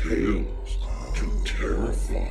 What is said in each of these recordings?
Tales to Terrify.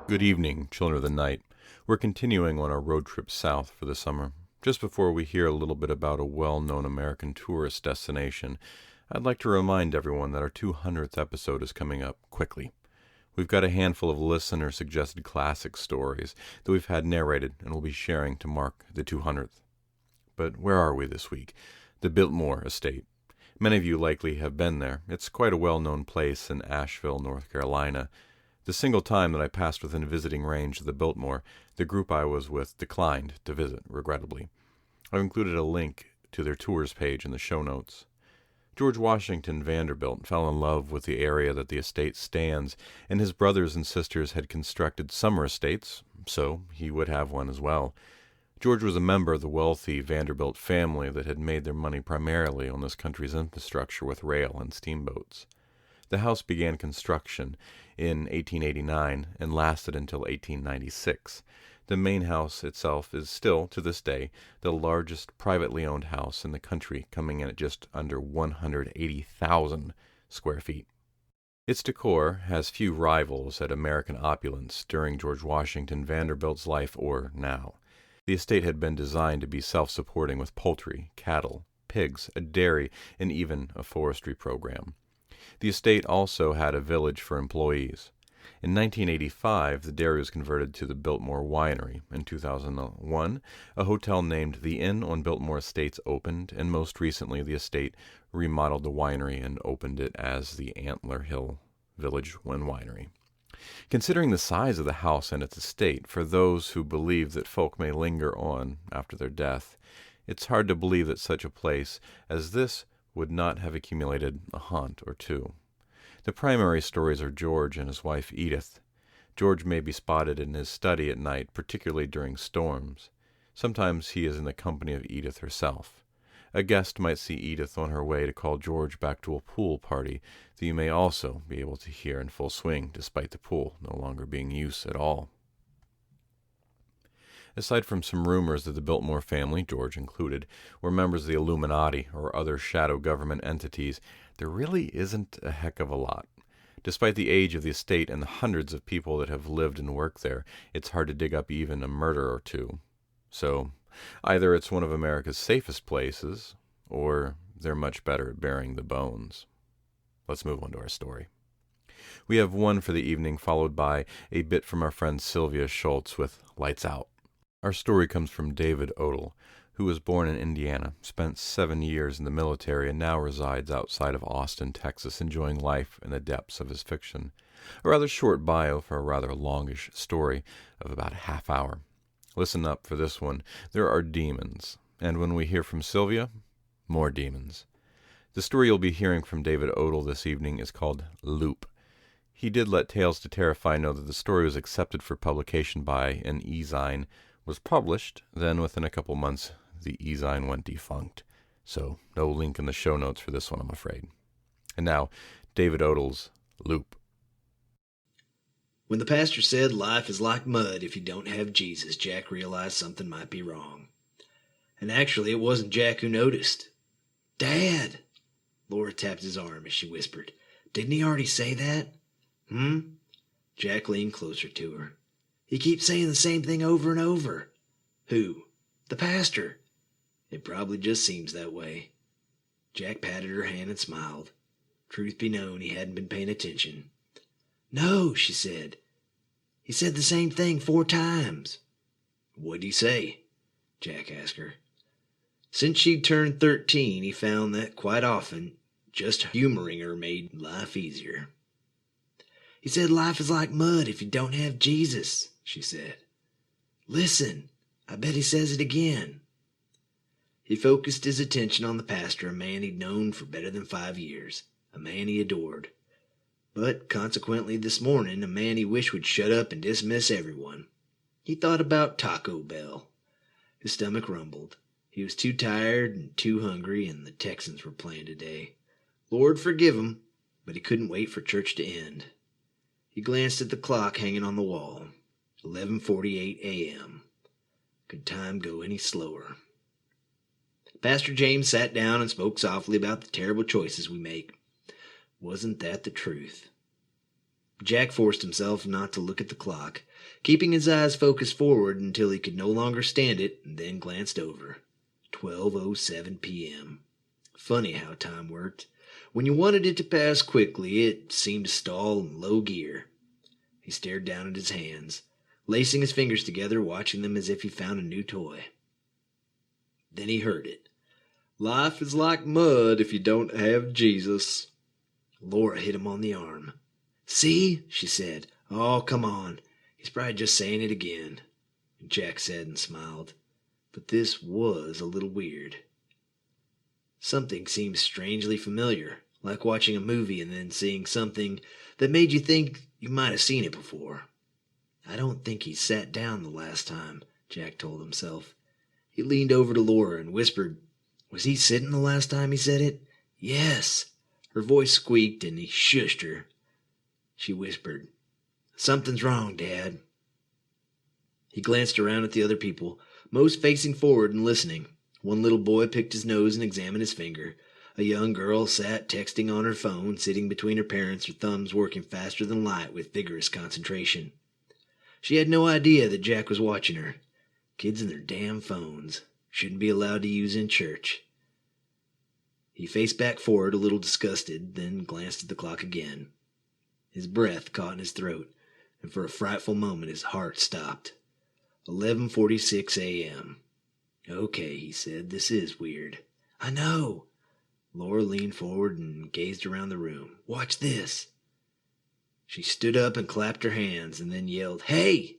Good evening, children of the night. We're continuing on our road trip south for the summer. Just before we hear a little bit about a well-known American tourist destination, I'd like to remind everyone that our 200th episode is coming up quickly. We've got a handful of listener-suggested classic stories that we've had narrated and will be sharing to mark the 200th. But where are we this week? The Biltmore Estate. Many of you likely have been there. It's quite a well-known place in Asheville, North Carolina. The single time that I passed within visiting range of the Biltmore, the group I was with declined to visit, regrettably. I've included a link to their tours page in the show notes. George Washington Vanderbilt fell in love with the area that the estate stands, and his brothers and sisters had constructed summer estates, so he would have one as well. George was a member of the wealthy Vanderbilt family that had made their money primarily on this country's infrastructure with rail and steamboats. The house began construction in 1889 and lasted until 1896. The main house itself is still, to this day, the largest privately owned house in the country, coming in at just under 180,000 square feet. Its decor has few rivals at American opulence during George Washington Vanderbilt's life or now. The estate had been designed to be self-supporting with poultry, cattle, pigs, a dairy, and even a forestry program. The estate also had a village for employees. In 1985, the dairy was converted to the Biltmore Winery. In 2001, a hotel named the Inn on Biltmore Estates opened, and most recently the estate remodeled the winery and opened it as the Antler Hill Village and Winery. Considering the size of the house and its estate, for those who believe that folk may linger on after their death, it's hard to believe that such a place as this would not have accumulated a haunt or two. The primary stories are George and his wife Edith. George may be spotted in his study at night, particularly during storms. Sometimes he is in the company of Edith herself. A guest might see Edith on her way to call George back to a pool party that you may also be able to hear in full swing, despite the pool no longer being used at all. Aside from some rumors that the Biltmore family, George included, were members of the Illuminati or other shadow government entities, there really isn't a heck of a lot. Despite the age of the estate and the hundreds of people that have lived and worked there, it's hard to dig up even a murder or two. So, either it's one of America's safest places, or they're much better at burying the bones. Let's move on to our story. We have one for the evening, followed by a bit from our friend Sylvia Shults with Lights Out. Our story comes from David Odle, who was born in Indiana, spent 7 years in the military, and now resides outside of Austin, Texas, enjoying life in the depths of his fiction. A rather short bio for a rather longish story of about a half hour. Listen up for this one. There are demons, and when we hear from Sylvia, more demons. The story you'll be hearing from David Odle this evening is called Loop. He did let Tales to Terrify know that the story was accepted for publication by an e-zine, was published, then within a couple months the e-zine went defunct. So no link in the show notes for this one, I'm afraid. And now, David Odle's Loop. When the pastor said life is like mud if you don't have Jesus, Jack realized something might be wrong. And actually, it wasn't Jack who noticed. "Dad!" Laura tapped his arm as she whispered. "Didn't he already say that?" Jack leaned closer to her. "He keeps saying the same thing over and over." "Who?" "The pastor." "It probably just seems that way." Jack patted her hand and smiled. Truth be known, he hadn't been paying attention. "No," she said. "He said the same thing 4 times. "What'd he say?" Jack asked her. Since she'd turned 13, he found that quite often just humoring her made life easier. "He said life is like mud if you don't have Jesus," she said. "Listen, I bet he says it again." He focused his attention on the pastor, a man he'd known for better than 5 years, a man he adored. But consequently this morning, a man he wished would shut up and dismiss everyone. He thought about Taco Bell. His stomach rumbled. He He was too tired and too hungry, and the Texans were playing today. Lord forgive him, but he couldn't wait for church to end. He glanced at the clock hanging on the wall. 11:48 a.m. Could time go any slower? Pastor James sat down and spoke softly about the terrible choices we make. Wasn't that the truth? Jack forced himself not to look at the clock, keeping his eyes focused forward until he could no longer stand it, and then glanced over. 12:07 p.m. Funny how time worked. When you wanted it to pass quickly, it seemed to stall in low gear. He stared down at his hands, lacing his fingers together, watching them as if he found a new toy. Then he heard it. Life is like mud if you don't have Jesus. Laura hit him on the arm. See, she said. Oh, come on. He's probably just saying it again. Jack said and smiled. But this was a little weird. Something seemed strangely familiar, like watching a movie and then seeing something that made you think you might have seen it before. I don't think he sat down the last time, Jack told himself. He leaned over to Laura and whispered, Was he sitting the last time he said it? Yes. Her voice squeaked and he shushed her. She whispered, Something's wrong, Dad. He glanced around at the other people, most facing forward and listening. One little boy picked his nose and examined his finger. A young girl sat texting on her phone, sitting between her parents, her thumbs working faster than light with vigorous concentration. She had no idea that Jack was watching her. Kids and their damn phones. Shouldn't be allowed to use in church. He faced back forward, a little disgusted, then glanced at the clock again. His breath caught in his throat, and for a frightful moment his heart stopped. 11:46 a.m. Okay, he said, this is weird. I know. Laura leaned forward and gazed around the room. Watch this. She stood up and clapped her hands and then yelled, Hey!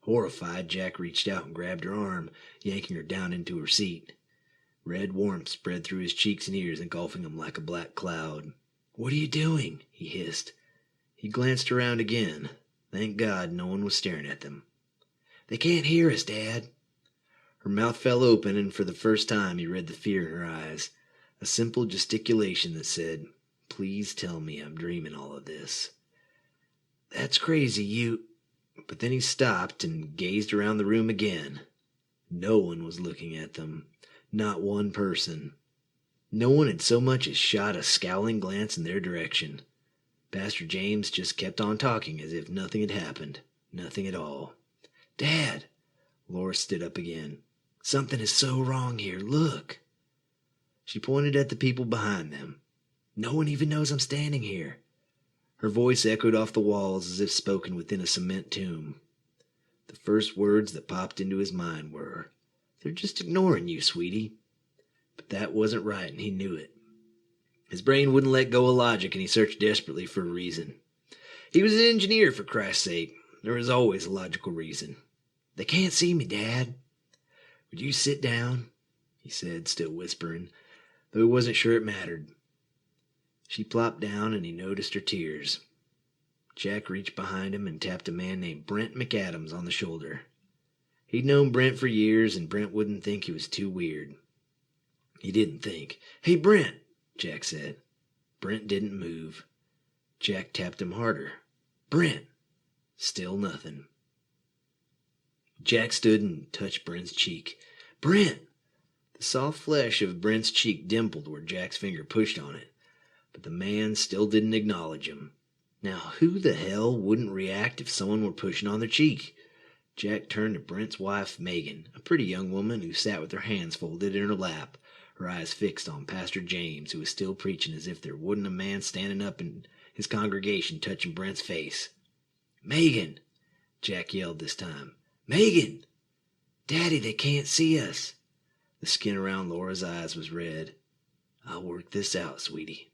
Horrified, Jack reached out and grabbed her arm, yanking her down into her seat. Red warmth spread through his cheeks and ears, engulfing him like a black cloud. What are you doing? He hissed. He glanced around again. Thank God no one was staring at them. They can't hear us, Dad. Her mouth fell open, and for the first time he read the fear in her eyes. A simple gesticulation that said, Please tell me I'm dreaming all of this. That's crazy, you... But then he stopped and gazed around the room again. No one was looking at them. Not one person. No one had so much as shot a scowling glance in their direction. Pastor James just kept on talking as if nothing had happened. Nothing at all. Dad! Laura stood up again. Something is so wrong here. Look. She pointed at the people behind them. No one even knows I'm standing here. Her voice echoed off the walls as if spoken within a cement tomb. The first words that popped into his mind were, They're just ignoring you, sweetie. But that wasn't right, and he knew it. His brain wouldn't let go of logic, and he searched desperately for a reason. He was an engineer, for Christ's sake. There was always a logical reason. They can't see me, Dad. Would you sit down? He said, still whispering, though he wasn't sure it mattered. She plopped down, and he noticed her tears. Jack reached behind him and tapped a man named Brent McAdams on the shoulder. He'd known Brent for years, and Brent wouldn't think he was too weird. He didn't think. Hey, Brent, Jack said. Brent didn't move. Jack tapped him harder. Brent. Still nothing. Jack stood and touched Brent's cheek. Brent! The soft flesh of Brent's cheek dimpled where Jack's finger pushed on it, but the man still didn't acknowledge him. Now, who the hell wouldn't react if someone were pushing on their cheek? Jack turned to Brent's wife, Megan, a pretty young woman who sat with her hands folded in her lap, her eyes fixed on Pastor James, who was still preaching as if there wasn't a man standing up in his congregation touching Brent's face. Megan! Jack yelled this time. Megan! Daddy, they can't see us. The skin around Laura's eyes was red. I'll work this out, sweetie.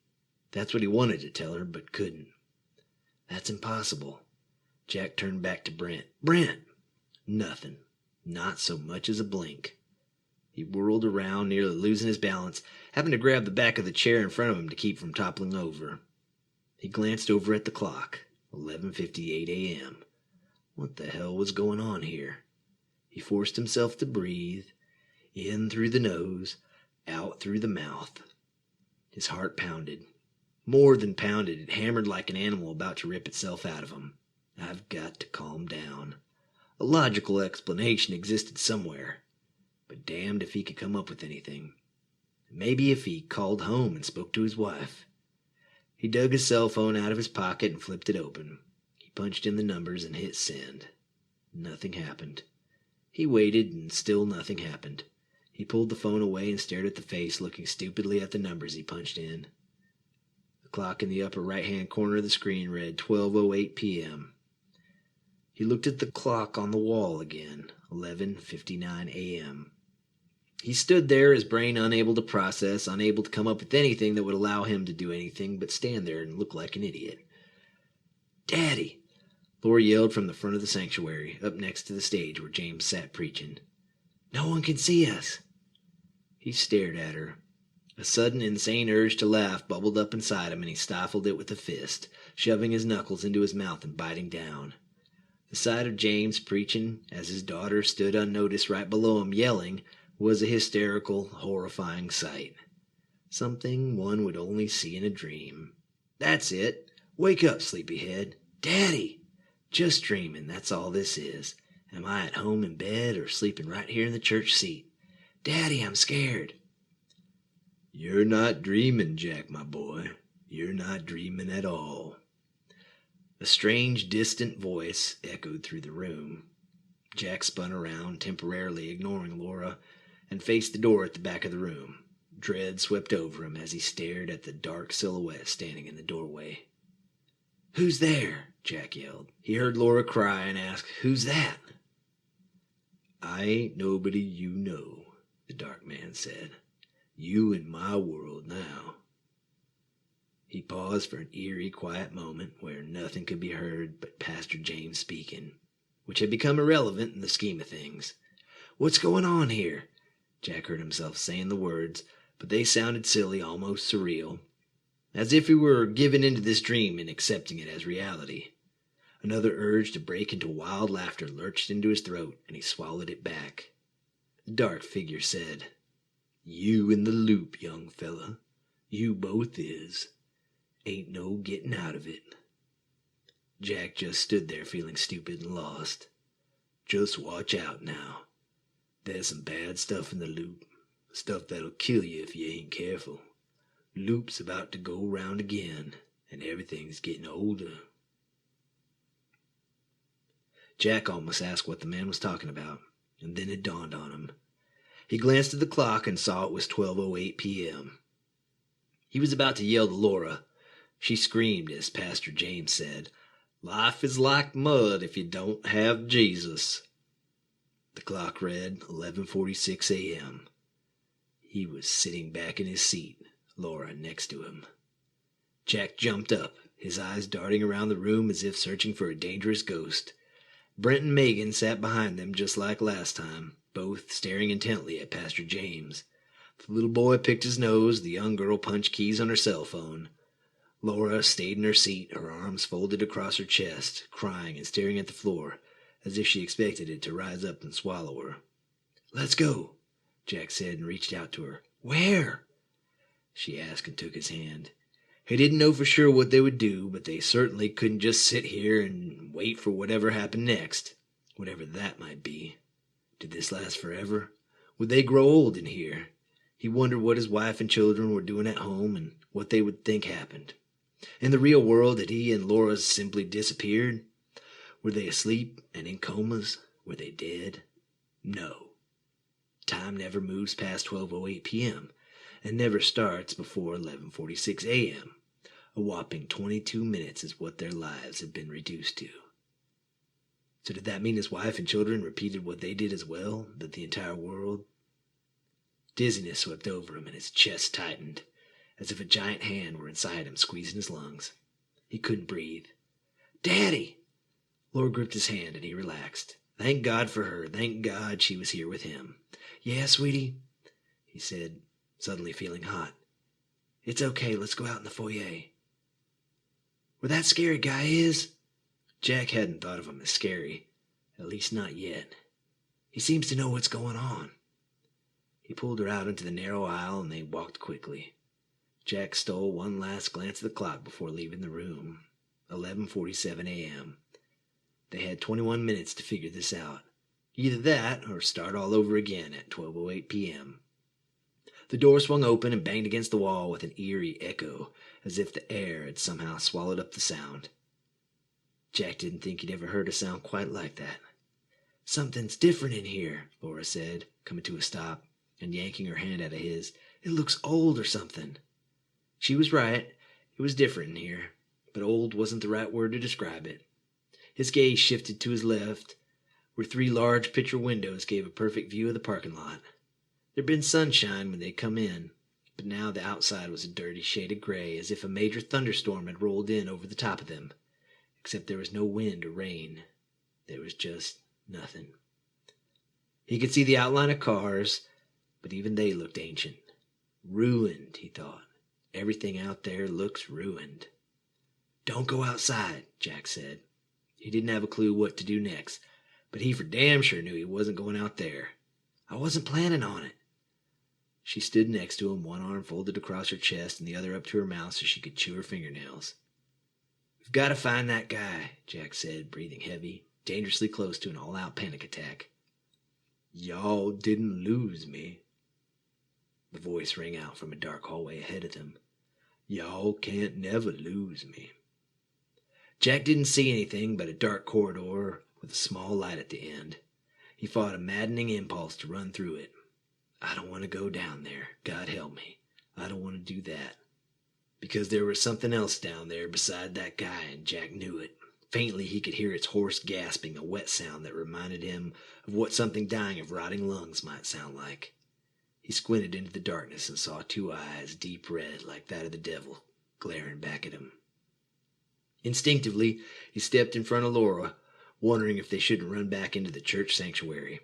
That's what he wanted to tell her, but couldn't. That's impossible. Jack turned back to Brent. Brent! Nothing. Not so much as a blink. He whirled around, nearly losing his balance, having to grab the back of the chair in front of him to keep from toppling over. He glanced over at the clock. 11:58 a.m. What the hell was going on here? He forced himself to breathe. In through the nose, out through the mouth. His heart pounded. More than pounded, it hammered like an animal about to rip itself out of him. I've got to calm down. A logical explanation existed somewhere, but damned if he could come up with anything. Maybe if he called home and spoke to his wife. He dug his cell phone out of his pocket and flipped it open. He punched in the numbers and hit send. Nothing happened. He waited, and still nothing happened. He pulled the phone away and stared at the face, looking stupidly at the numbers he punched in. The clock in the upper right-hand corner of the screen read 12:08 p.m. He looked at the clock on the wall again, 11:59 a.m. He stood there, his brain unable to process, unable to come up with anything that would allow him to do anything but stand there and look like an idiot. "Daddy!" Laura yelled from the front of the sanctuary, up next to the stage where James sat preaching. "No one can see us." He stared at her. A sudden insane urge to laugh bubbled up inside him, and he stifled it with a fist, shoving his knuckles into his mouth and biting down. The sight of James preaching, as his daughter stood unnoticed right below him yelling, was a hysterical, horrifying sight. Something one would only see in a dream. "That's it. Wake up, sleepyhead. Daddy! Just dreaming, that's all this is. Am I at home in bed or sleeping right here in the church seat? Daddy, I'm scared." "You're not dreaming, Jack, my boy. You're not dreaming at all." A strange, distant voice echoed through the room. Jack spun around, temporarily ignoring Laura, and faced the door at the back of the room. Dread swept over him as he stared at the dark silhouette standing in the doorway. "Who's there?" Jack yelled. He heard Laura cry and ask, "Who's that?" "I ain't nobody you know," the dark man said. "You in my world now." He paused for an eerie, quiet moment where nothing could be heard but Pastor James speaking, which had become irrelevant in the scheme of things. "What's going on here?" Jack heard himself saying the words, but they sounded silly, almost surreal, as if he were giving into this dream and accepting it as reality. Another urge to break into wild laughter lurched into his throat, and he swallowed it back. The dark figure said, "You in the loop, young fella. You both is. Ain't no getting out of it." Jack just stood there feeling stupid and lost. "Just watch out now. There's some bad stuff in the loop. Stuff that'll kill you if you ain't careful. Loop's about to go round again, and everything's getting older." Jack almost asked what the man was talking about, and then it dawned on him. He glanced at the clock and saw it was 12:08 p.m. He was about to yell to Laura. She screamed as Pastor James said, "Life is like mud if you don't have Jesus." The clock read 11:46 a.m. He was sitting back in his seat, Laura next to him. Jack jumped up, his eyes darting around the room as if searching for a dangerous ghost. Brent and Megan sat behind them just like last time, both staring intently at Pastor James. The little boy picked his nose, the young girl punched keys on her cell phone. Laura stayed in her seat, her arms folded across her chest, crying and staring at the floor, as if she expected it to rise up and swallow her. "Let's go," Jack said and reached out to her. "Where?" she asked and took his hand. He didn't know for sure what they would do, but they certainly couldn't just sit here and wait for whatever happened next, whatever that might be. Did this last forever? Would they grow old in here? He wondered what his wife and children were doing at home and what they would think happened. In the real world, had he and Laura simply disappeared? Were they asleep and in comas? Were they dead? No. Time never moves past 12:08 p.m. and never starts before 11:46 a.m. A whopping 22 minutes is what their lives have been reduced to. So did that mean his wife and children repeated what they did as well? That the entire world? Dizziness swept over him and his chest tightened, as if a giant hand were inside him squeezing his lungs. He couldn't breathe. "Daddy!" Laura gripped his hand and he relaxed. Thank God for her. Thank God she was here with him. "Yeah, sweetie," he said, suddenly feeling hot. "It's okay. Let's go out in the foyer." "Where that scary guy is?" Jack hadn't thought of him as scary, at least not yet. "He seems to know what's going on." He pulled her out into the narrow aisle, and they walked quickly. Jack stole one last glance at the clock before leaving the room. 11:47 a.m. They had 21 minutes to figure this out. Either that, or start all over again at 12:08 p.m. The door swung open and banged against the wall with an eerie echo, as if the air had somehow swallowed up the sound. Jack didn't think he'd ever heard a sound quite like that. "Something's different in here," Laura said, coming to a stop and yanking her hand out of his. "It looks old or something." She was right. It was different in here, but old wasn't the right word to describe it. His gaze shifted to his left, where 3 large picture windows gave a perfect view of the parking lot. There'd been sunshine when they'd come in, but now the outside was a dirty shade of gray, as if a major thunderstorm had rolled in over the top of them. Except there was no wind or rain. There was just nothing. He could see the outline of cars, but even they looked ancient. Ruined, he thought. Everything out there looks ruined. "Don't go outside," Jack said. He didn't have a clue what to do next, but he for damn sure knew he wasn't going out there. "I wasn't planning on it." She stood next to him, one arm folded across her chest and the other up to her mouth so she could chew her fingernails. "We've got to find that guy," Jack said, breathing heavy, dangerously close to an all-out panic attack. "Y'all didn't lose me." The voice rang out from a dark hallway ahead of them. "Y'all can't never lose me." Jack didn't see anything but a dark corridor with a small light at the end. He fought a maddening impulse to run through it. "I don't want to go down there. God help me. I don't want to do that." Because there was something else down there beside that guy, and Jack knew it. Faintly he could hear its hoarse gasping, a wet sound that reminded him of what something dying of rotting lungs might sound like. He squinted into the darkness and saw 2 eyes, deep red like that of the devil, glaring back at him. Instinctively, he stepped in front of Laura, wondering if they shouldn't run back into the church sanctuary.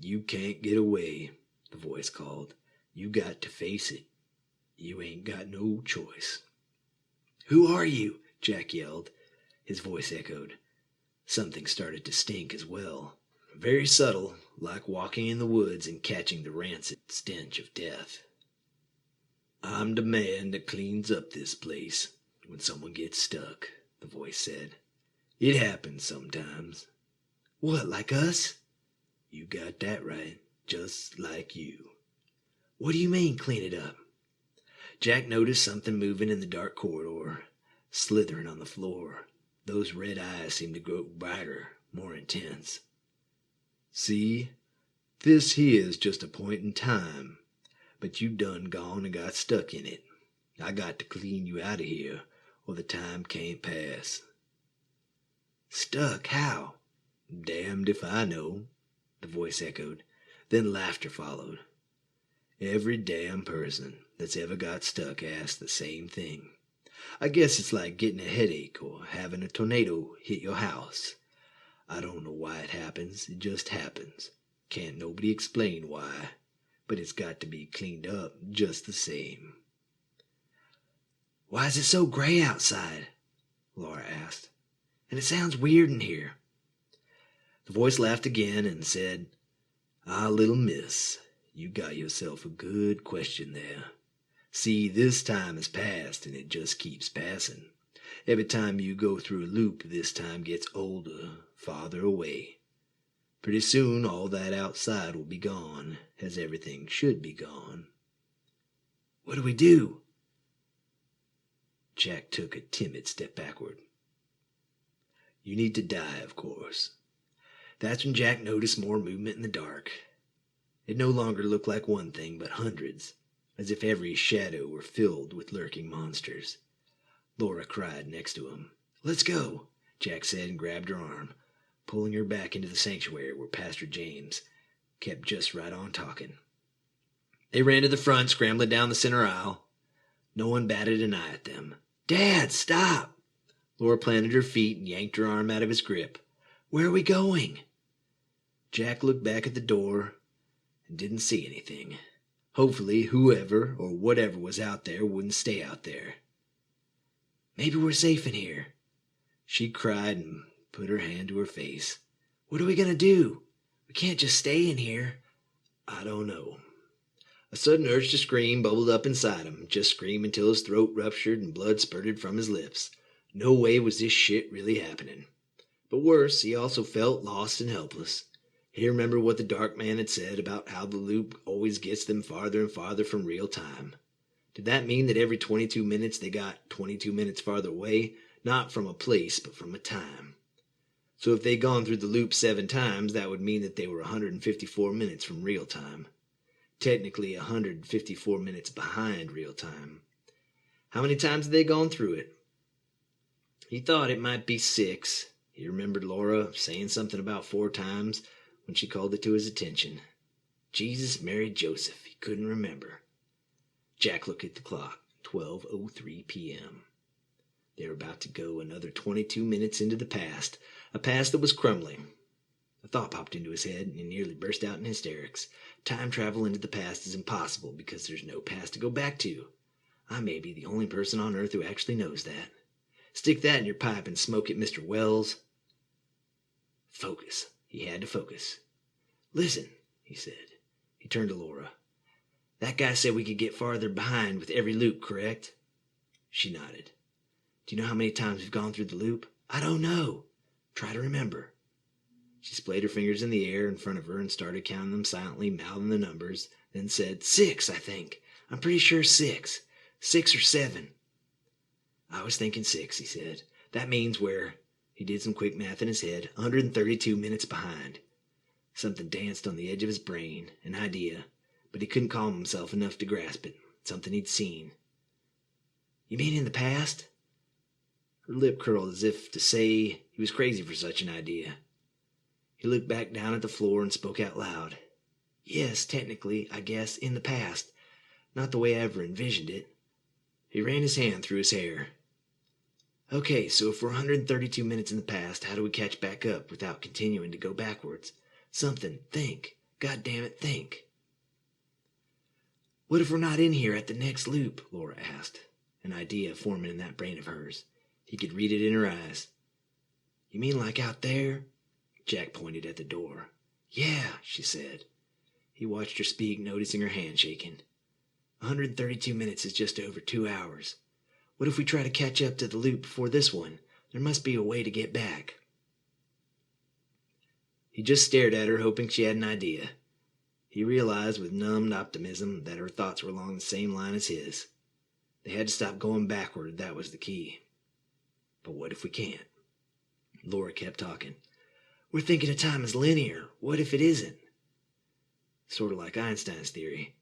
"You can't get away," the voice called. "You got to face it. You ain't got no choice." "Who are you?" Jack yelled. His voice echoed. Something started to stink as well. Very subtle, like walking in the woods and catching the rancid stench of death. "I'm the man that cleans up this place when someone gets stuck," the voice said. "It happens sometimes." "What, like us?" "You got that right. Just like you." "What do you mean, clean it up?" Jack noticed something moving in the dark corridor, slithering on the floor. Those red eyes seemed to grow brighter, more intense. "See, this here's just a point in time, but you done gone and got stuck in it. I got to clean you out of here, or the time can't pass." "Stuck? How?" "Damned if I know," the voice echoed. Then laughter followed. "Every damn person that's ever got stuck asked the same thing. I guess it's like getting a headache or having a tornado hit your house. I don't know why it happens. It just happens. Can't nobody explain why, but it's got to be cleaned up just the same." "Why is it so gray outside?" Laura asked. "And it sounds weird in here." The voice laughed again and said, "Ah, little miss, you got yourself a good question there. See, this time has passed, and it just keeps passing. Every time you go through a loop, this time gets older, farther away. Pretty soon, all that outside will be gone, as everything should be gone." "What do we do?" Jack took a timid step backward. "You need to die, of course." That's when Jack noticed more movement in the dark. It no longer looked like one thing, but hundreds, as if every shadow were filled with lurking monsters. Laura cried next to him. "Let's go," Jack said, and grabbed her arm, pulling her back into the sanctuary where Pastor James kept just right on talking. They ran to the front, scrambling down the center aisle. No one batted an eye at them. "Dad, stop!" Laura planted her feet and yanked her arm out of his grip. "Where are we going?" Jack looked back at the door and didn't see anything. Hopefully, whoever or whatever was out there wouldn't stay out there. "Maybe we're safe in here," she cried and put her hand to her face. "What are we going to do? We can't just stay in here." "I don't know. A sudden urge to scream bubbled up inside him. Just scream until his throat ruptured and blood spurted from his lips. No way was this shit really happening. But worse, he also felt lost and helpless. He remembered what the dark man had said about how the loop always gets them farther and farther from real time. Did that mean that every 22 minutes they got 22 minutes farther away? Not from a place, but from a time. So if they'd gone through the loop 7 times, that would mean that they were 154 minutes from real time. Technically 154 minutes behind real time. How many times had they gone through it? He thought it might be 6. He remembered Laura saying something about 4 times when she called it to his attention. Jesus, Mary, Joseph. He couldn't remember. Jack looked at the clock. 12:03 p.m. They were about to go another 22 minutes into the past, a past that was crumbling. A thought popped into his head, and he nearly burst out in hysterics. Time travel into the past is impossible because there's no past to go back to. I may be the only person on Earth who actually knows that. Stick that in your pipe and smoke it, Mr. Wells. Focus. He had to focus. Listen, he said. He turned to Laura. That guy said we could get farther behind with every loop, correct? She nodded. Do you know how many times we've gone through the loop? I don't know. Try to remember. She splayed her fingers in the air in front of her and started counting them silently, mouthing the numbers, then said, 6, I think. I'm pretty sure 6. 6 or 7. I was thinking 6, he said. That means we're, he did some quick math in his head, 132 minutes behind. Something danced on the edge of his brain, an idea, but he couldn't calm himself enough to grasp it. Something he'd seen. You mean in the past? Her lip curled as if to say he was crazy for such an idea. He looked back down at the floor and spoke out loud. Yes, technically, I guess, in the past. Not the way I ever envisioned it. He ran his hand through his hair. Okay, so if we're 132 minutes in the past, how do we catch back up without continuing to go backwards? Something. Think. God damn it, think. What if we're not in here at the next loop? Laura asked, an idea forming in that brain of hers. He could read it in her eyes. You mean like out there? Jack pointed at the door. Yeah, she said. He watched her speak, noticing her hand shaking. 132 minutes is just over 2 hours. What if we try to catch up to the loop before this one? There must be a way to get back. He just stared at her, hoping she had an idea. He realized with numbed optimism that her thoughts were along the same line as his. They had to stop going backward, that was the key. But what if we can't? Laura kept talking. We're thinking of time as linear. What if it isn't? Sort of like Einstein's theory.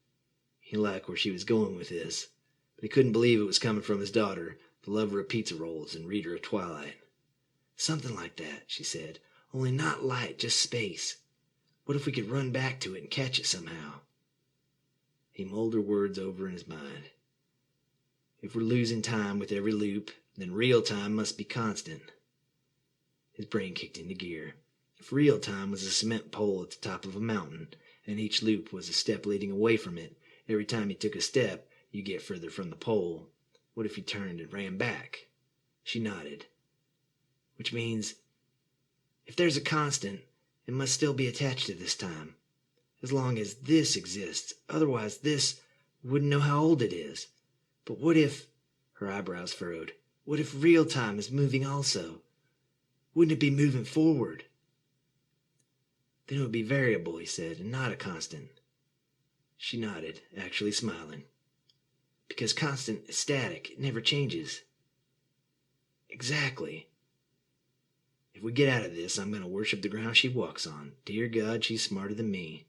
He liked where she was going with this, but he couldn't believe it was coming from his daughter, the lover of pizza rolls and reader of Twilight. Something like that, she said. Only not light, just space. What if we could run back to it and catch it somehow? He mulled her words over in his mind. If we're losing time with every loop, then real time must be constant. His brain kicked into gear. If real time was a cement pole at the top of a mountain, and each loop was a step leading away from it, every time you took a step, you get further from the pole. What if you turned and ran back? She nodded. Which means, if there's a constant, it must still be attached to this time. As long as this exists, otherwise this wouldn't know how old it is. But what if, her eyebrows furrowed, what if real time is moving also? Wouldn't it be moving forward? Then it would be variable, he said, and not a constant. She nodded, actually smiling. Because constant is static, it never changes. Exactly. If we get out of this, I'm going to worship the ground she walks on. Dear God, she's smarter than me.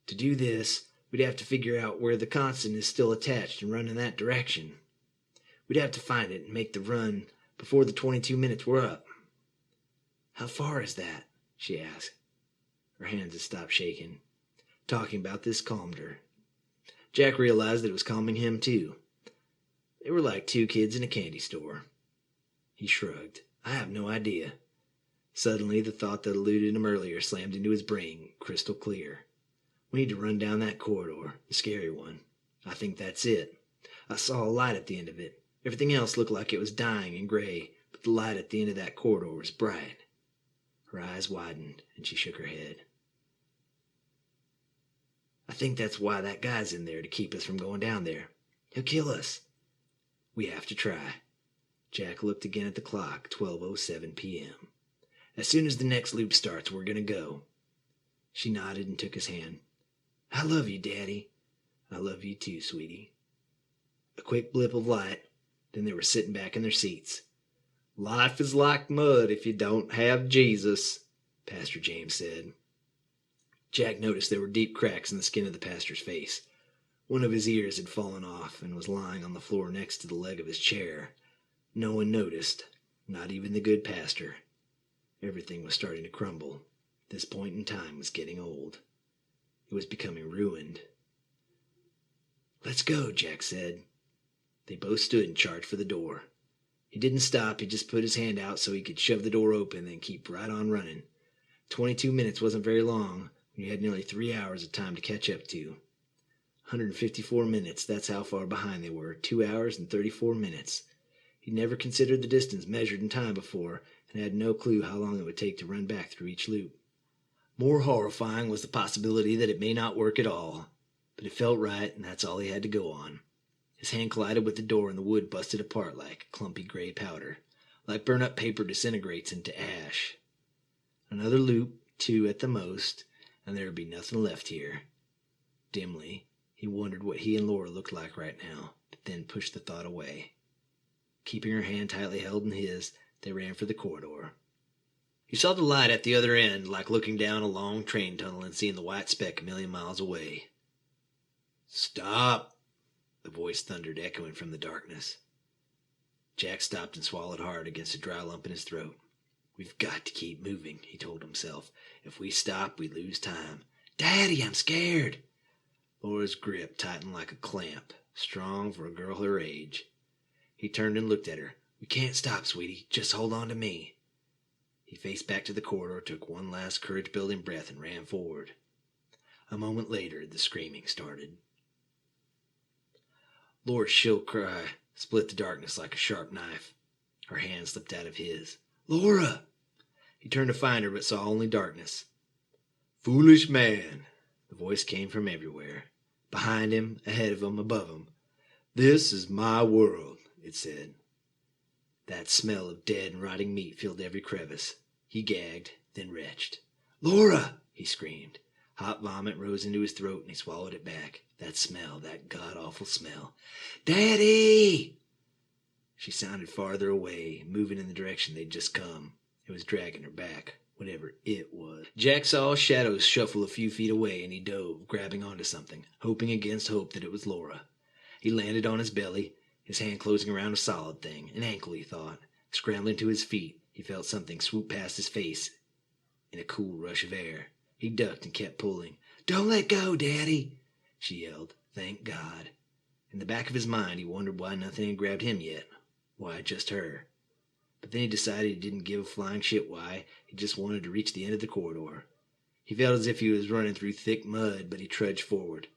To do this, we'd have to figure out where the constant is still attached and run in that direction. We'd have to find it and make the run before the 22 minutes were up. How far is that? She asked. Her hands had stopped shaking. Talking about this calmed her. Jack realized that it was calming him too. They were like 2 kids in a candy store. He shrugged. I have no idea. Suddenly, the thought that eluded him earlier slammed into his brain, crystal clear. We need to run down that corridor, the scary one. I think that's it. I saw a light at the end of it. Everything else looked like it was dying and gray, but the light at the end of that corridor was bright. Her eyes widened, and she shook her head. I think that's why that guy's in there, to keep us from going down there. He'll kill us. We have to try. Jack looked again at the clock, 12:07 p.m. As soon as the next loop starts, we're going to go. She nodded and took his hand. I love you, Daddy. I love you too, sweetie. A quick blip of light, then they were sitting back in their seats. Life is like mud if you don't have Jesus, Pastor James said. Jack noticed there were deep cracks in the skin of the pastor's face. One of his ears had fallen off and was lying on the floor next to the leg of his chair. No one noticed, not even the good pastor. Everything was starting to crumble. This point in time was getting old. It was becoming ruined. Let's go, Jack said. They both stood and charged for the door. He didn't stop, he just put his hand out so he could shove the door open, then keep right on running. 22 minutes wasn't very long when you had nearly 3 hours of time to catch up to. 154 minutes, that's how far behind they were. 2 hours and 34 minutes. He'd never considered the distance measured in time before, and had no clue how long it would take to run back through each loop. More horrifying was the possibility that it may not work at all. But it felt right, and that's all he had to go on. His hand collided with the door, and the wood busted apart like clumpy gray powder. Like burnt-up paper disintegrates into ash. Another loop, 2 at the most, and there would be nothing left here. Dimly, he wondered what he and Laura looked like right now, but then pushed the thought away. Keeping her hand tightly held in his, they ran for the corridor. He saw the light at the other end, like looking down a long train tunnel and seeing the white speck a million miles away. Stop! The voice thundered, echoing from the darkness. Jack stopped and swallowed hard against a dry lump in his throat. We've got to keep moving, he told himself. If we stop, we lose time. Daddy, I'm scared! Laura's grip tightened like a clamp, strong for a girl her age. He turned and looked at her. We can't stop, sweetie. Just hold on to me. He faced back to the corridor, took one last courage-building breath, and ran forward. A moment later, the screaming started. Laura's shrill cry split the darkness like a sharp knife. Her hand slipped out of his. Laura! He turned to find her, but saw only darkness. Foolish man! The voice came from everywhere. Behind him, ahead of him, above him. This is my world, it said. That smell of dead and rotting meat filled every crevice. He gagged, then retched. Laura! He screamed. Hot vomit rose into his throat, and he swallowed it back. That smell, that god-awful smell. Daddy! She sounded farther away, moving in the direction they'd just come. It was dragging her back, whatever it was. Jack saw shadows shuffle a few feet away, and he dove, grabbing onto something, hoping against hope that it was Laura. He landed on his belly, his hand closing around a solid thing, an ankle, he thought. Scrambling to his feet, he felt something swoop past his face in a cool rush of air. He ducked and kept pulling. Don't let go, Daddy, she yelled. Thank God. In the back of his mind, he wondered why nothing had grabbed him yet. Why just her? But then he decided he didn't give a flying shit why. He just wanted to reach the end of the corridor. He felt as if he was running through thick mud, but he trudged forward.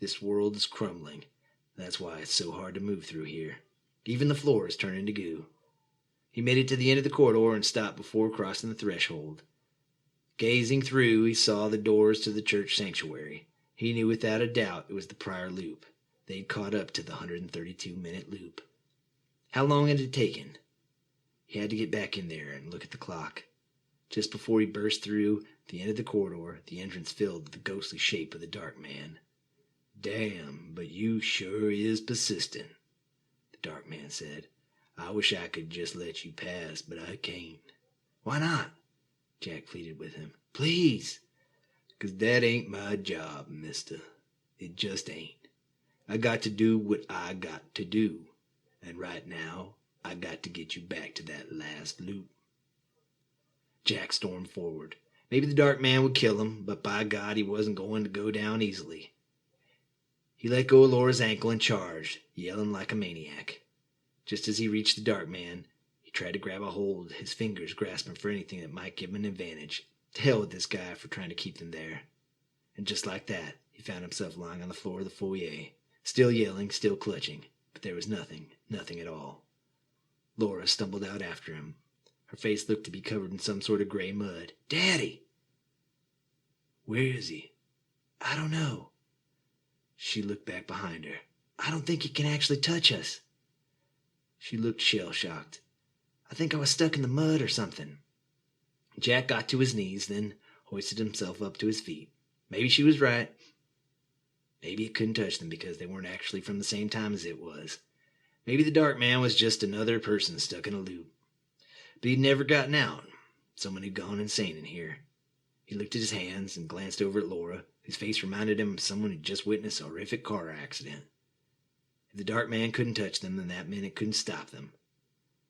This world is crumbling. That's why it's so hard to move through here. Even the floor is turning to goo. He made it to the end of the corridor and stopped before crossing the threshold. Gazing through, he saw the doors to the church sanctuary. He knew without a doubt it was the prior loop. They'd caught up to the 132-minute loop. How long had it taken? He had to get back in there and look at the clock. Just before he burst through the end of the corridor, the entrance filled with the ghostly shape of the dark man. Damn, but you sure is persistent, the dark man said. I wish I could just let you pass, but I can't. Why not? Jack pleaded with him. Please. 'Cause that ain't my job, mister. It just ain't. I got to do what I got to do. And right now, I got to get you back to that last loop. Jack stormed forward. Maybe the dark man would kill him, but by God, he wasn't going to go down easily. He let go of Laura's ankle and charged, yelling like a maniac. Just as he reached the dark man, he tried to grab a hold, his fingers grasping for anything that might give him an advantage. To hell with this guy for trying to keep them there. And just like that, he found himself lying on the floor of the foyer, still yelling, still clutching, but there was nothing at all. Laura stumbled out after him. Her face looked to be covered in some sort of gray mud. Daddy! Where is he? I don't know. She looked back behind her. I don't think it can actually touch us. She looked shell-shocked. I think I was stuck in the mud or something. Jack got to his knees, then hoisted himself up to his feet. Maybe she was right. Maybe it couldn't touch them because they weren't actually from the same time as it was. Maybe the dark man was just another person stuck in a loop. But he'd never gotten out. Someone who'd gone insane in here. He looked at his hands and glanced over at Laura, whose face reminded him of someone who'd just witnessed a horrific car accident. If the dark man couldn't touch them, then that meant it couldn't stop them.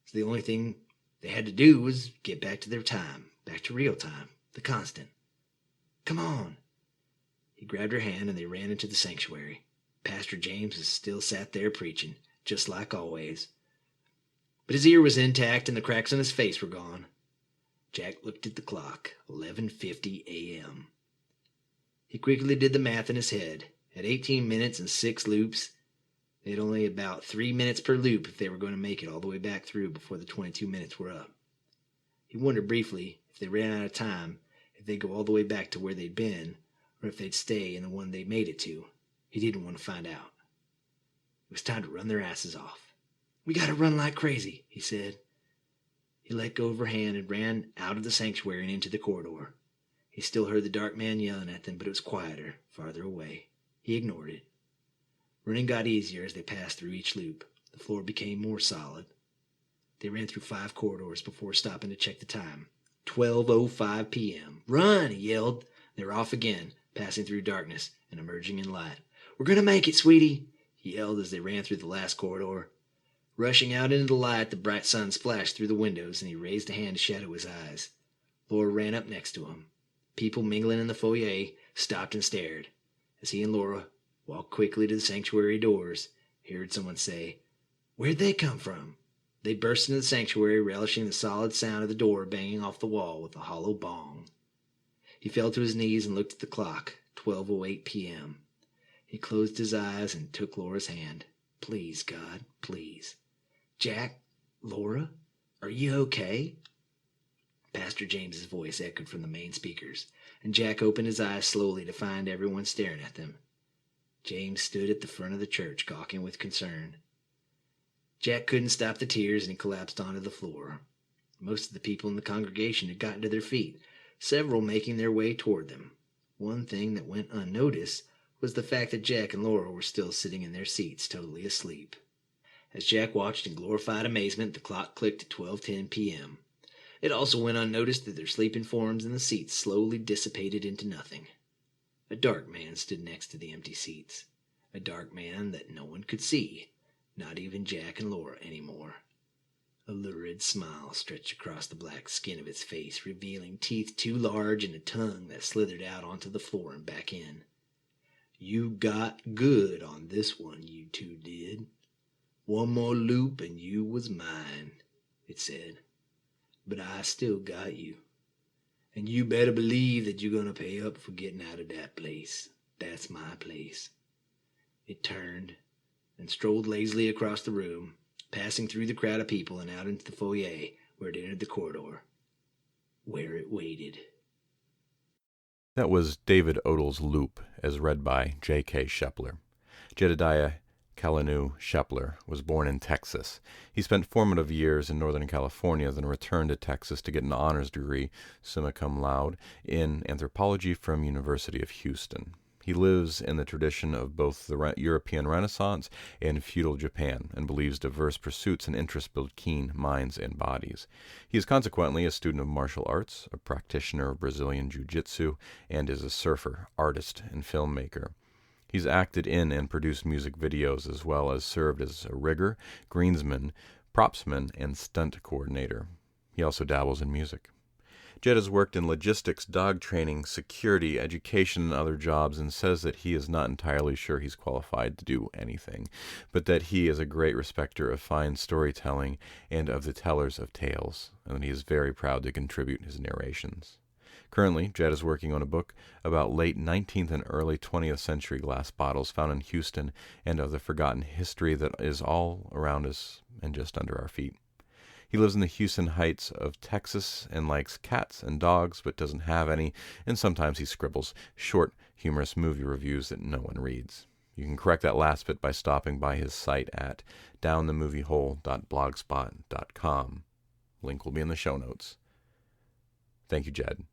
So the only thing they had to do was get back to their time, back to real time, the constant. Come on. He grabbed her hand and they ran into the sanctuary. Pastor James was still sat there preaching, just like always. But his ear was intact and the cracks on his face were gone. Jack looked at the clock, 11:50 a.m. He quickly did the math in his head. At 18 minutes and 6 loops, they had only about 3 minutes per loop if they were going to make it all the way back through before the 22 minutes were up. He wondered briefly if they ran out of time, if they'd go all the way back to where they'd been, or if they'd stay in the one they made it to. He didn't want to find out. It was time to run their asses off. We gotta run like crazy, he said. He let go of her hand and ran out of the sanctuary and into the corridor. He still heard the dark man yelling at them, but it was quieter, farther away. He ignored it. Running got easier as they passed through each loop. The floor became more solid. They ran through 5 corridors before stopping to check the time. 12:05 p.m. Run, he yelled. They were off again, passing through darkness and emerging in light. We're going to make it, sweetie, he yelled as they ran through the last corridor. Rushing out into the light, the bright sun splashed through the windows, and he raised a hand to shadow his eyes. Laura ran up next to him. People mingling in the foyer stopped and stared. As he and Laura walked quickly to the sanctuary doors, he heard someone say, Where'd they come from? They burst into the sanctuary, relishing the solid sound of the door banging off the wall with a hollow bong. He fell to his knees and looked at the clock, 12:08 p.m. He closed his eyes and took Laura's hand. Please, God, please. Jack, Laura, are you okay? Pastor James's voice echoed from the main speakers, and Jack opened his eyes slowly to find everyone staring at them. James stood at the front of the church, gawking with concern. Jack couldn't stop the tears, and he collapsed onto the floor. Most of the people in the congregation had gotten to their feet, several making their way toward them. One thing that went unnoticed was the fact that Jack and Laura were still sitting in their seats, totally asleep. As Jack watched in glorified amazement, the clock clicked at 12:10 p.m. It also went unnoticed that their sleeping forms in the seats slowly dissipated into nothing. A dark man stood next to the empty seats. A dark man that no one could see, not even Jack and Laura anymore. A lurid smile stretched across the black skin of his face, revealing teeth too large and a tongue that slithered out onto the floor and back in. You got good on this one, you two did. One more loop and you was mine, it said. But I still got you. And you better believe that you're going to pay up for getting out of that place. That's my place. It turned and strolled lazily across the room, passing through the crowd of people and out into the foyer where it entered the corridor, where it waited. That was David Odle's Loop, as read by J.K. Shepler. Jedediah Kalanu Shepler was born in Texas. He spent formative years in Northern California, then returned to Texas to get an honors degree, summa cum laude, in anthropology from University of Houston. He lives in the tradition of both the European Renaissance and feudal Japan, and believes diverse pursuits and interests build keen minds and bodies. He is consequently a student of martial arts, a practitioner of Brazilian jiu-jitsu, and is a surfer, artist, and filmmaker. He's acted in and produced music videos, as well as served as a rigger, greensman, propsman, and stunt coordinator. He also dabbles in music. Jed has worked in logistics, dog training, security, education, and other jobs, and says that he is not entirely sure he's qualified to do anything, but that he is a great respecter of fine storytelling and of the tellers of tales, and that he is very proud to contribute his narrations. Currently, Jed is working on a book about late 19th and early 20th century glass bottles found in Houston and of the forgotten history that is all around us and just under our feet. He lives in the Houston Heights of Texas and likes cats and dogs but doesn't have any, and sometimes he scribbles short, humorous movie reviews that no one reads. You can correct that last bit by stopping by his site at downthemoviehole.blogspot.com. Link will be in the show notes. Thank you, Jed.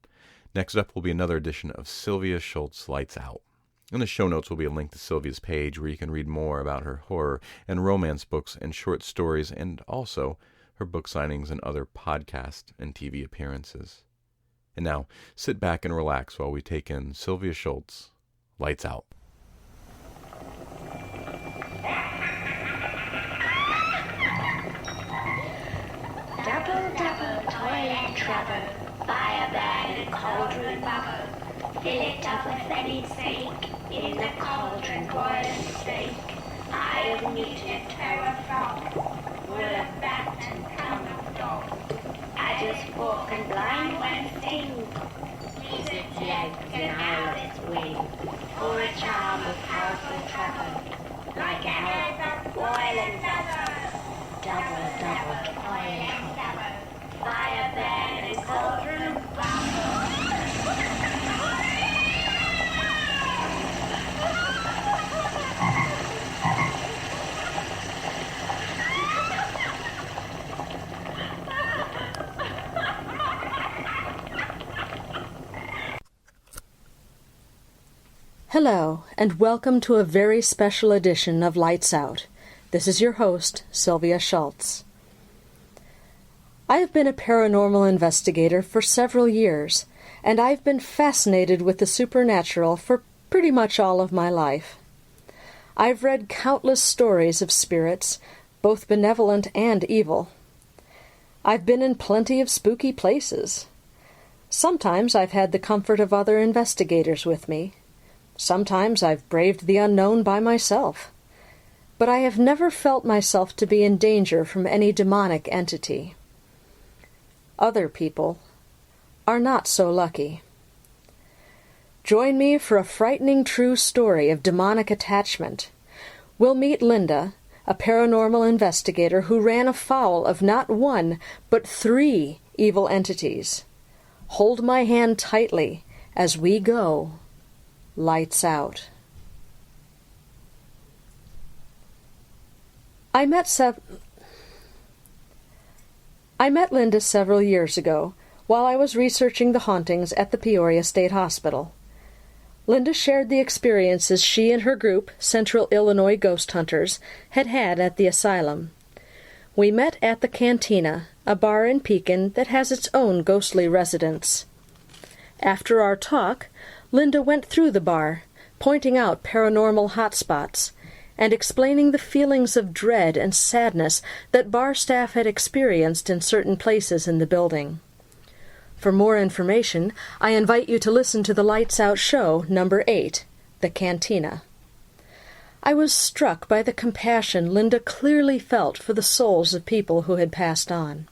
Next up will be another edition of Sylvia Shults Lights Out. In the show notes will be a link to Sylvia's page where you can read more about her horror and romance books and short stories, and also her book signings and other podcast and TV appearances. And now, sit back and relax while we take in Sylvia Shults Lights Out. Double, double, toilet trouble, fire bag and cauldron bubble. Fill it up with any sake, in the cauldron boil and steak. Eye of mutant terror frog, full of bat and pound of dog. Adder's fork and blind one sting, lizard's legs and owlet's wing. For a charm of powerful trouble, like a head of boil and double. Double, double, toilet trouble, fire bag and cauldron bubble. Hello, and welcome to a very special edition of Lights Out. This is your host, Sylvia Shults. I have been a paranormal investigator for several years, and I've been fascinated with the supernatural for pretty much all of my life. I've read countless stories of spirits, both benevolent and evil. I've been in plenty of spooky places. Sometimes I've had the comfort of other investigators with me. Sometimes I've braved the unknown by myself. But I have never felt myself to be in danger from any demonic entity. Other people are not so lucky. Join me for a frightening true story of demonic attachment. We'll meet Linda, a paranormal investigator who ran afoul of not one, but 3 evil entities. Hold my hand tightly as we go Lights Out. I met Linda several years ago while I was researching the hauntings at the Peoria State Hospital. Linda shared the experiences she and her group, Central Illinois Ghost Hunters, had had at the asylum. We met at the Cantina, a bar in Pekin that has its own ghostly residents. After our talk, Linda went through the bar, pointing out paranormal hotspots, and explaining the feelings of dread and sadness that bar staff had experienced in certain places in the building. For more information, I invite you to listen to the Lights Out show number 8, The Cantina. I was struck by the compassion Linda clearly felt for the souls of people who had passed on.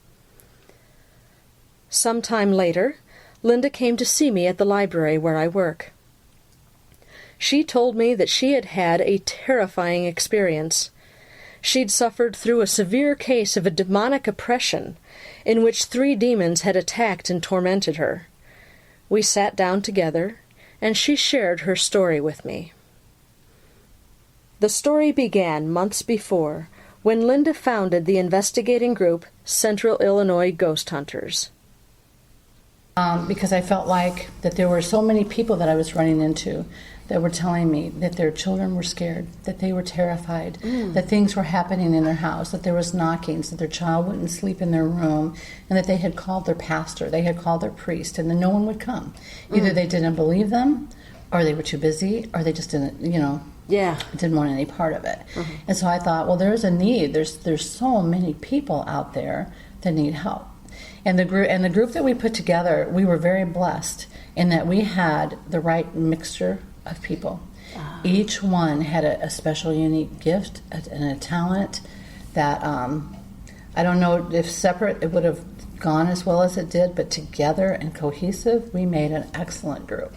Some time later, Linda came to see me at the library where I work. She told me that she had had a terrifying experience. She'd suffered through a severe case of a demonic oppression in which 3 demons had attacked and tormented her. We sat down together, and she shared her story with me. The story began months before, when Linda founded the investigating group Central Illinois Ghost Hunters. Because I felt like that there were so many people that I was running into that were telling me that their children were scared, that they were terrified, that things were happening in their house, that there was knockings, that their child wouldn't sleep in their room, and that they had called their pastor, they had called their priest, and then no one would come. Either they didn't believe them, or they were too busy, or they just didn't, didn't want any part of it. And so I thought, well, there's a need. There's so many people out there that need help. And the group that we put together, we were very blessed in that we had the right mixture of people. Each one had a special, unique gift and a talent that I don't know if separate it would have gone as well as it did, but together and cohesive, we made an excellent group.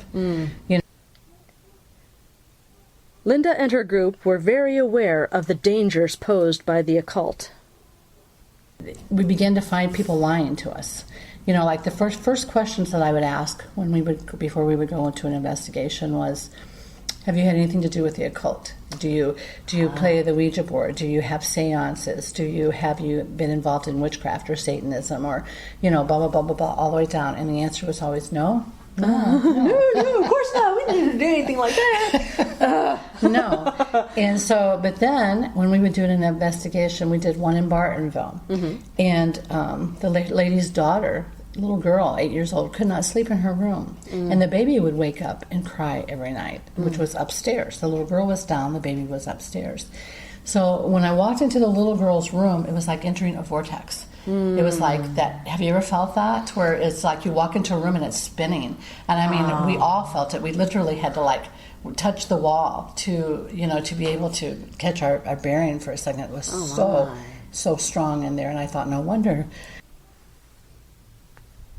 Linda and her group were very aware of the dangers posed by the occult. We began to find people lying to us. Like the first questions that I would ask before we would go into an investigation was, Have you had anything to do with the occult? Do you play the Ouija board? Do you have seances? Have you been involved in witchcraft or Satanism or, blah, blah, blah, blah, blah, all the way down? And the answer was always no. No, of course not. We didn't do anything like that. No. And so, but then when we would do an investigation, we did one in Bartonville. And the lady's daughter, little girl, 8 years old, could not sleep in her room. And the baby would wake up and cry every night, which was upstairs. The little girl was down, the baby was upstairs. So when I walked into the little girl's room, it was like entering a vortex. It was like that. Have you ever felt that? Where it's like you walk into a room and it's spinning. And I mean, we all felt it. We literally had to like touch the wall to be able to catch our bearing for a second. It was so strong in there. And I thought, no wonder.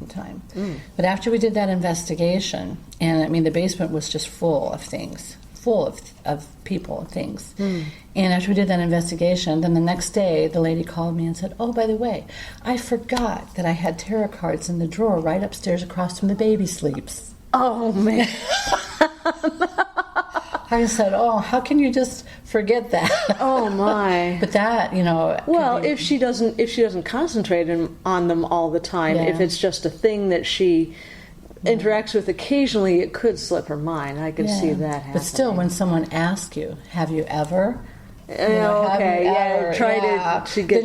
Time. But after we did that investigation, and I mean, the basement was just full of things, full of people and things. And after we did that investigation, then the next day the lady called me and said, oh, by the way, I forgot that I had tarot cards in the drawer right upstairs across from the baby sleeps. Oh, man. I said, oh, how can you just forget that? Oh, my. But that, well, if she doesn't concentrate on them all the time, if it's just a thing that she interacts with occasionally, it could slip her mind. I could see that happening. But still, when someone asks you, have you ever? To get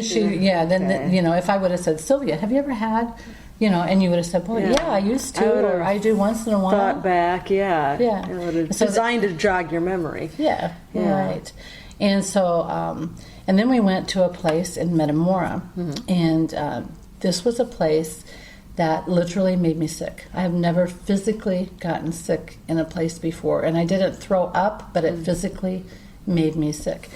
if I would have said, Sylvia, have you ever had, and you would have said, well, yeah, I used to, or I do once in a while. Thought back, It's designed to jog your memory. Yeah, right. And so, and then we went to a place in Metamora, and this was a place that literally made me sick. I have never physically gotten sick in a place before, and I didn't throw up, but it physically made me sick.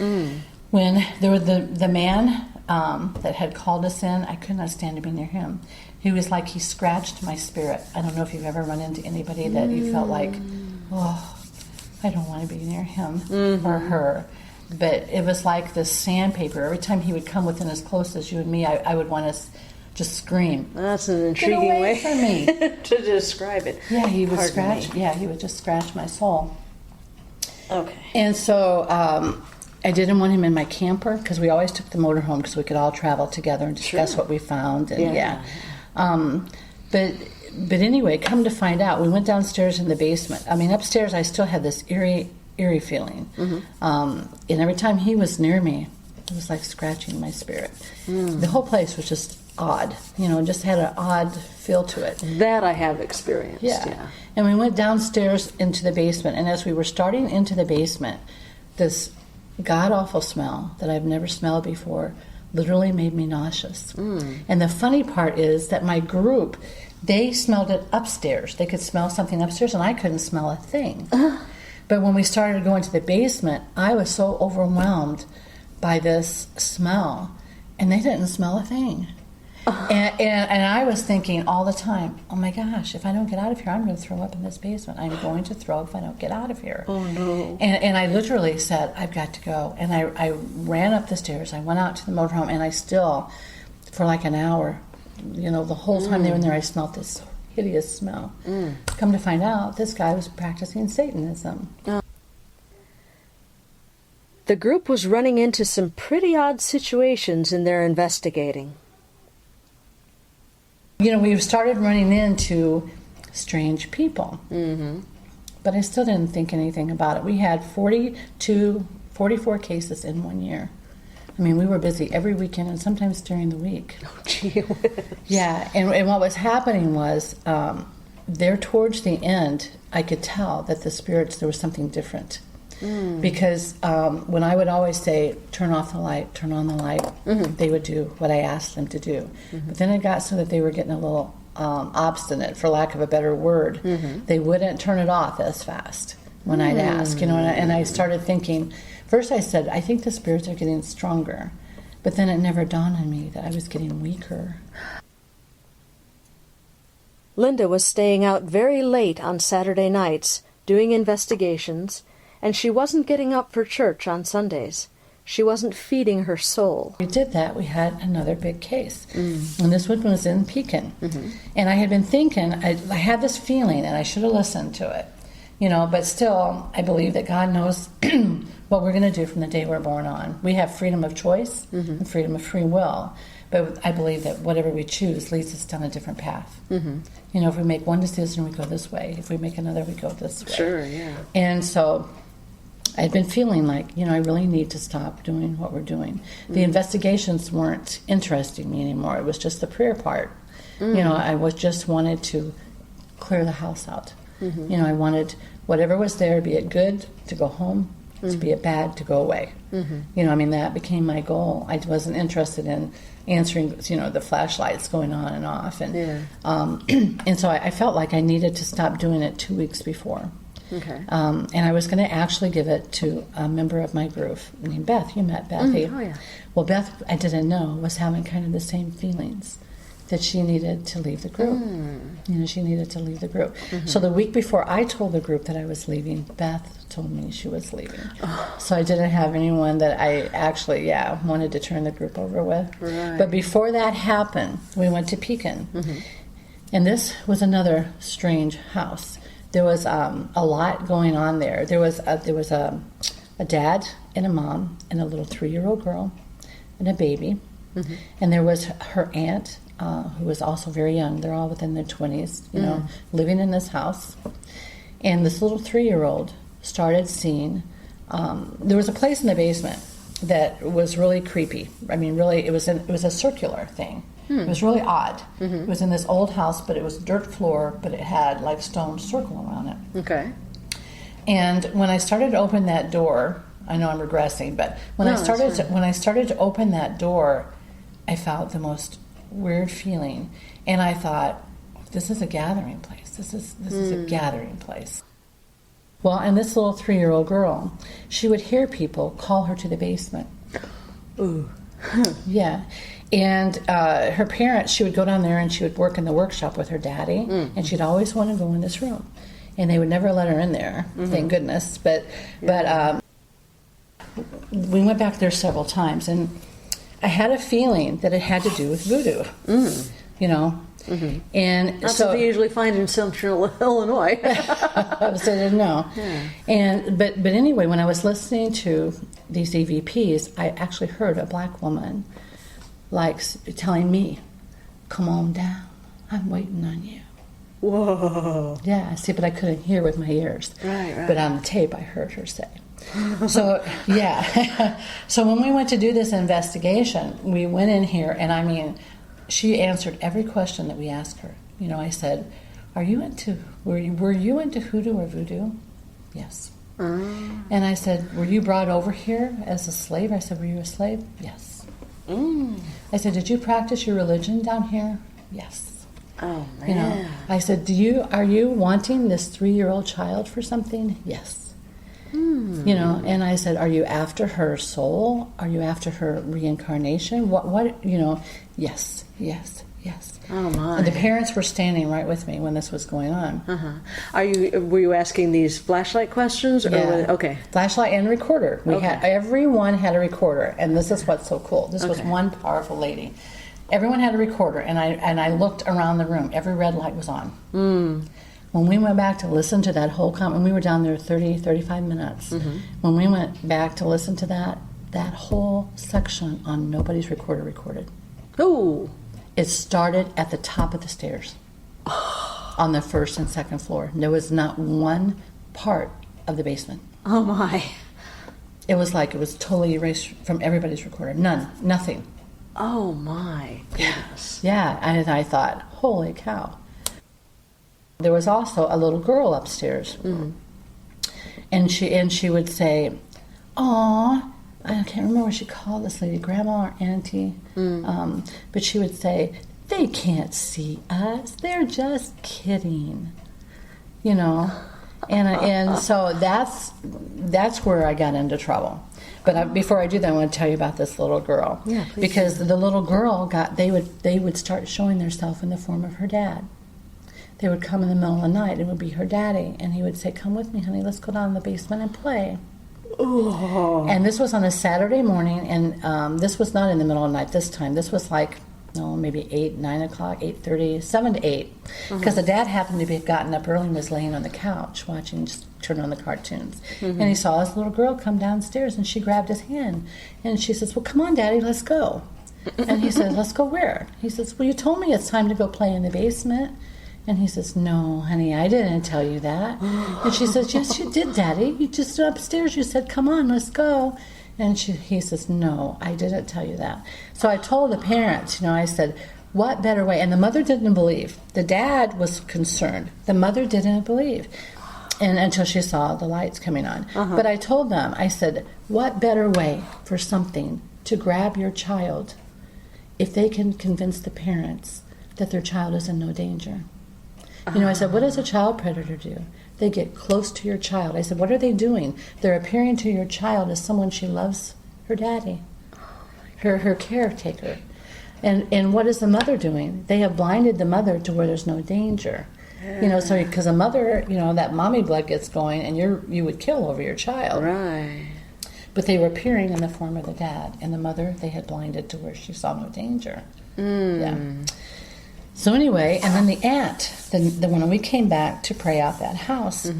When there was the man that had called us in, I could not stand to be near him. He was like, he scratched my spirit. I don't know if you've ever run into anybody that you felt like, oh, I don't want to be near him or her. But it was like this sandpaper. Every time he would come within as close as you and me, I would want to just scream. That's an intriguing way for me to describe it. Yeah, he would scratch. Yeah, he would just scratch my soul. Okay. And so I didn't want him in my camper because we always took the motorhome because we could all travel together and discuss what we found. And but anyway, come to find out, we went downstairs in the basement. I mean, upstairs I still had this eerie feeling. And every time he was near me, it was like scratching my spirit. The whole place was just odd, just had an odd feel to it. That I have experienced, yeah. And we went downstairs into the basement, and as we were starting into the basement, this god-awful smell that I've never smelled before literally made me nauseous. And the funny part is that my group, they smelled it upstairs. They could smell something upstairs, and I couldn't smell a thing. But when we started going to the basement, I was so overwhelmed by this smell, and they didn't smell a thing. And I was thinking all the time, oh my gosh, if I don't get out of here, I'm going to throw up in this basement. I'm going to throw up if I don't get out of here. Oh no. And I literally said, I've got to go. And I ran up the stairs. I went out to the motorhome, and I still, for like an hour, the whole time they were in there, I smelled this hideous smell. Come to find out, this guy was practicing Satanism. The group was running into some pretty odd situations in their investigating. We started running into strange people. But I still didn't think anything about it. We had 44 cases in 1 year. I mean, we were busy every weekend and sometimes during the week. Oh, gee whiz. Yeah, and what was happening was, there towards the end, I could tell that the spirits, there was something different. Because when I would always say, turn off the light, turn on the light, they would do what I asked them to do. But then it got so that they were getting a little obstinate, for lack of a better word. They wouldn't turn it off as fast when I'd ask, and I started thinking, first I said, I think the spirits are getting stronger. But then it never dawned on me that I was getting weaker. Linda was staying out very late on Saturday nights, doing investigations, and she wasn't getting up for church on Sundays. She wasn't feeding her soul. We did that. We had another big case. And this one was in Pekin. And I had been thinking, I had this feeling, and I should have listened to it, But still, I believe that God knows what we're going to do from the day we're born on. We have freedom of choice and freedom of free will, but I believe that whatever we choose leads us down a different path. If we make one decision, we go this way. If we make another, we go this way. Sure, yeah. And so I'd been feeling like, I really need to stop doing what we're doing. The investigations weren't interesting me anymore. It was just the prayer part. I just wanted to clear the house out. I wanted whatever was there, be it good, to go home, to be it bad, to go away. That became my goal. I wasn't interested in answering, the flashlights going on and off. And so I felt like I needed to stop doing it 2 weeks before. Okay. And I was going to actually give it to a member of my group named Beth. You met Beth. Oh, yeah. Well, Beth, I didn't know, was having kind of the same feelings, that she needed to leave the group. She needed to leave the group. So the week before I told the group that I was leaving, Beth told me she was leaving. So I didn't have anyone that I actually, wanted to turn the group over with. Right. But before that happened, we went to Pekin. And this was another strange house. There was a lot going on there. There was a dad and a mom and a little 3-year-old girl and a baby. And there was her aunt, who was also very young. They're all within their 20s, living in this house. And this little 3-year-old started seeing, there was a place in the basement that was really creepy. Really, it was a circular thing. It was really odd. It was in this old house, but it was dirt floor, but it had like stone circle around it. Okay. And when I started to open that door, I know I'm regressing, but when I started to open that door, I felt the most weird feeling, and I thought, this is a gathering place. This is a gathering place. Well, and this little 3-year-old girl, she would hear people call her to the basement. Ooh. Yeah. And her parents, she would go down there and she would work in the workshop with her daddy, and she'd always want to go in this room. And they would never let her in there, thank goodness. But we went back there several times, and I had a feeling that it had to do with voodoo, And That's so, what they usually find in Central Illinois. I didn't know. Yeah. But anyway, when I was listening to these EVPs, I actually heard a black woman telling me, "Come on down, I'm waiting on you." Whoa. Yeah, see, but I couldn't hear with my ears. Right. But on the tape, I heard her say. So, yeah. So when we went to do this investigation, we went in here, and she answered every question that we asked her. I said, were you into hoodoo or voodoo? Yes. And I said, were you brought over here as a slave? I said, were you a slave? Yes. I said, did you practice your religion down here? Yes. Oh, man. I said, are you wanting this 3-year-old child for something? Yes. And I said, are you after her soul? Are you after her reincarnation? What? Yes. Oh, my. And the parents were standing right with me when this was going on. Were you asking these flashlight questions? Yeah. Okay. Flashlight and recorder. Everyone had a recorder, and this is what's so cool. This was one powerful lady. Everyone had a recorder, and I looked around the room. Every red light was on. When we went back to listen to that whole and we were down there 35 minutes. When we went back to listen to that whole section on nobody's recorder recorded. Oh. It started at the top of the stairs on the first and second floor. There was not one part of the basement. Oh, my. It was like it was totally erased from everybody's recorder. Nothing. Oh, my goodness. Yeah, and I thought, holy cow. There was also a little girl upstairs. And she would say, "Aw," I can't remember what she called this lady, grandma or auntie. But she would say, "They can't see us. They're just kidding." And so that's where I got into trouble. But before I do that, I want to tell you about this little girl. Yeah, please. Because the little girl they would start showing themselves in the form of her dad. They would come in the middle of the night. It would be her daddy, and he would say, "Come with me, honey. Let's go down in the basement and play." Oh. And this was on a Saturday morning, and this was not in the middle of the night this time. This was like no, maybe 8, 9 o'clock, 8:30, 7 to 8. Because the dad happened to be gotten up early and was laying on the couch watching, just turning on the cartoons. And he saw his little girl come downstairs, and she grabbed his hand. And she says, well, come on, Daddy, let's go. And he says, let's go where? He says, well, you told me it's time to go play in the basement. And he says, no, honey, I didn't tell you that. And she says, yes, you did, Daddy. You just stood upstairs. You said, come on, let's go. And he says, no, I didn't tell you that. So I told the parents, I said, what better way? And the mother didn't believe. The dad was concerned. The mother didn't believe. And until she saw the lights coming on. But I told them, I said, what better way for something to grab your child if they can convince the parents that their child is in no danger? I said, what does a child predator do? They get close to your child. I said, what are they doing? They're appearing to your child as someone she loves, her daddy, her caretaker. And what is the mother doing? They have blinded the mother to where there's no danger. So because a mother, that mommy blood gets going, and you would kill over your child. Right. But they were appearing in the form of the dad, and the mother they had blinded to where she saw no danger. Yeah. So anyway, and then the aunt, when we came back to pray out that house,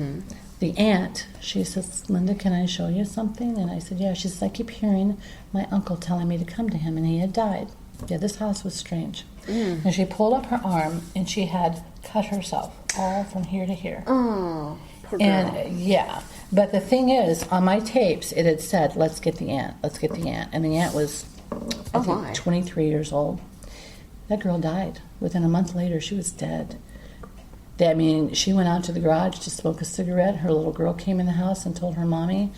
the aunt, she says, Linda, can I show you something? And I said, yeah. She says, I keep hearing my uncle telling me to come to him, and he had died. Yeah, this house was strange. And she pulled up her arm, and she had cut herself all from here to here. Oh, poor girl. And yeah, but the thing is, on my tapes, it had said, let's get the aunt, let's get the aunt. And the aunt was, I think, 23 years old. That girl died. Within a month later, she was dead. She went out to the garage to smoke a cigarette. Her little girl came in the house and told her mommy,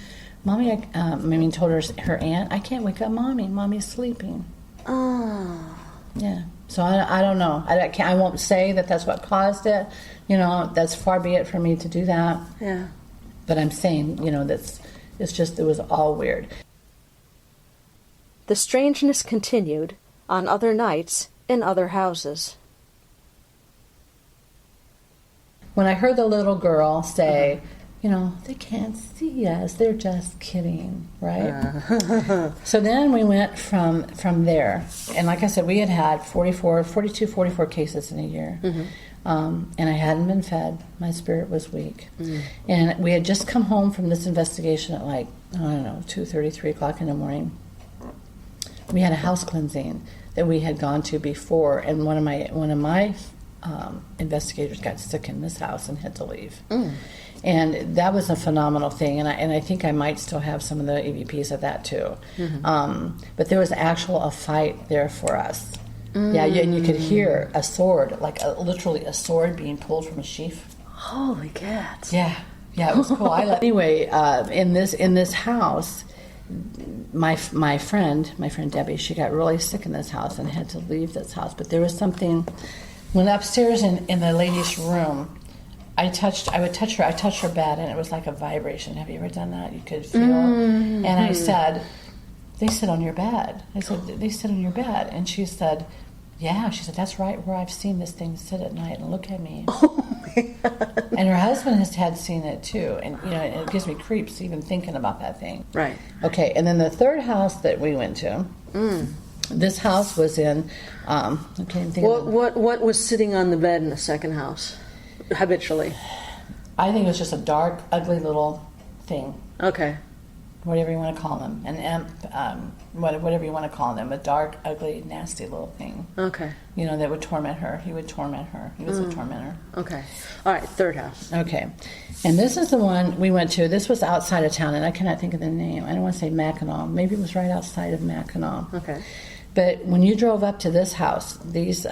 told her aunt, I can't wake up Mommy. Mommy's sleeping. Oh. Yeah. So I don't know. I won't say that that's what caused it. That's far be it for me to do that. Yeah. But I'm saying, it was all weird. The strangeness continued on other nights in other houses. When I heard the little girl say, they can't see us, they're just kidding, right? So then we went from there. And like I said, we had 44 cases in a year. And I hadn't been fed. My spirit was weak. And we had just come home from this investigation at 2:30, 3 o'clock in the morning. We had a house cleansing that we had gone to before, and one of my investigators got sick in this house and had to leave. And that was a phenomenal thing, and I think I might still have some of the EVPs of that too. But there was a fight there for us. Yeah, and you could hear a sword, literally a sword being pulled from a sheath. Holy cats. Yeah, it was cool. Anyway, in this house, my friend Debbie, she got really sick in this house and had to leave this house. But there was something when upstairs in the ladies' room, I touched her bed, and it was like a vibration. Have you ever done that? You could feel. And I said, they sit on your bed. I said, they sit on your bed. And she said, yeah. She said, that's right where I've seen this thing sit at night and look at me. Oh my God. And her husband had seen it too. And it gives me creeps even thinking about that thing. Right. Okay, and then the third house that we went to, this house was in, What was sitting on the bed in the second house, habitually? I think it was just a dark, ugly little thing. Okay. Whatever you want to call them. An imp, whatever you want to call them. A dark, ugly, nasty little thing. Okay. That would torment her. He would torment her. He was a tormentor. Okay. All right, third house. Okay. And this is the one we went to. This was outside of town, and I cannot think of the name. I don't want to say Mackinac. Maybe it was right outside of Mackinac. Okay. But when you drove up to this house, these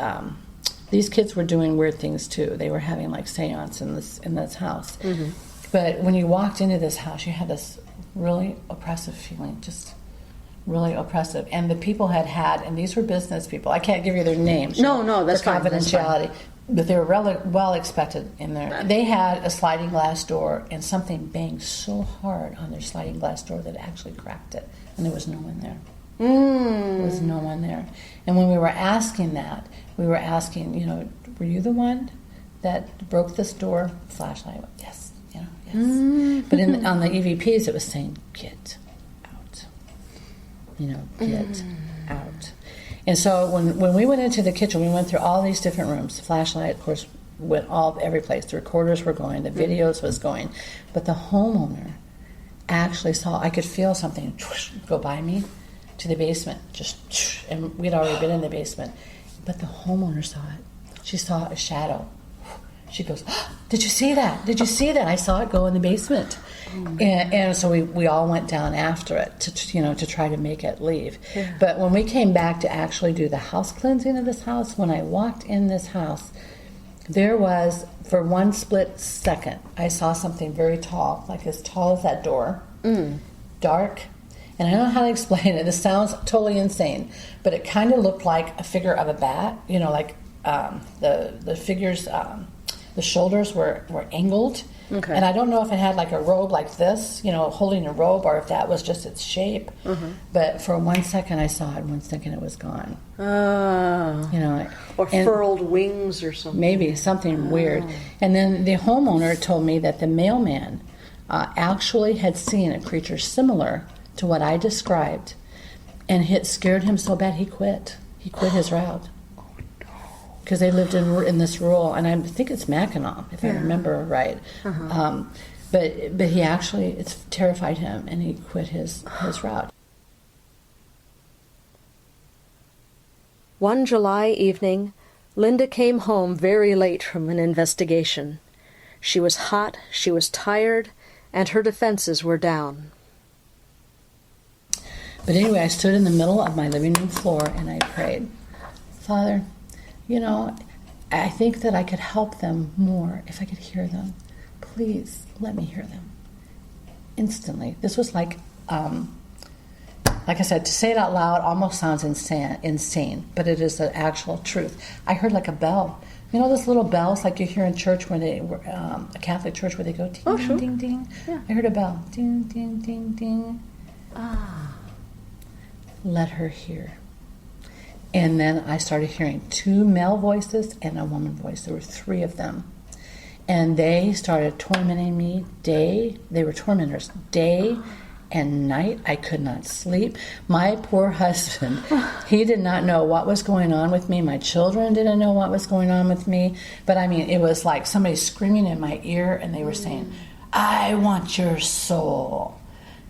kids were doing weird things too. They were having seance in this house. But when you walked into this house, you had this really oppressive feeling, just really oppressive. And the people had, and these were business people. I can't give you their names. No, that's fine. Confidentiality. But they were well expected in there. They had a sliding glass door, and something banged so hard on their sliding glass door that it actually cracked it, and there was no one there. There was no one there. And when we were asking, were you the one that broke this door? Flashlight. Yes. Yes. But on the EVPs, it was saying, get out. Get out. And so when we went into the kitchen, we went through all these different rooms. The flashlight, of course, went every place. The recorders were going, the videos was going. But the homeowner actually saw, I could feel something go by me to the basement, and we'd already been in the basement. But the homeowner saw it. She saw a shadow. She goes, oh, did you see that? Did you see that? I saw it go in the basement. And so we all went down after it to try to make it leave. Yeah. But when we came back to actually do the house cleansing of this house, when I walked in this house, there was, for one split second, I saw something very tall, like as tall as that door, dark. And I don't know how to explain it. This sounds totally insane, but it kind of looked like a figure of a bat. Like the figures, the shoulders were angled. Okay. And I don't know if it had like a robe like this, holding a robe, or if that was just its shape. But for 1 second I saw it, 1 second it was gone. Or furled wings or something. Maybe something weird. And then the homeowner told me that the mailman actually had seen a creature similar to what I described, and it scared him so bad he quit. He quit his route. Because they lived in this rural, and I think it's Mackinac, if I remember right. But he actually, it's terrified him, and he quit his route. One July evening, Linda came home very late from an investigation. She was hot, she was tired, and her defenses were down. But anyway, I stood in the middle of my living room floor, and I prayed, Father, I think that I could help them more if I could hear them. Please let me hear them. Instantly. This was like I said, to say it out loud almost sounds insane, but it is the actual truth. I heard like a bell. Those little bells like you hear in church when a Catholic church where they go ding, ding, ding, ding. Yeah. I heard a bell. Ding, ding, ding, ding. Let her hear. And then I started hearing 2 male voices and a woman voice. There were 3 of them. And they started tormenting me they were tormentors, day and night. I could not sleep. My poor husband, he did not know what was going on with me. My children didn't know what was going on with me. But it was like somebody screaming in my ear, and they were saying, I want your soul.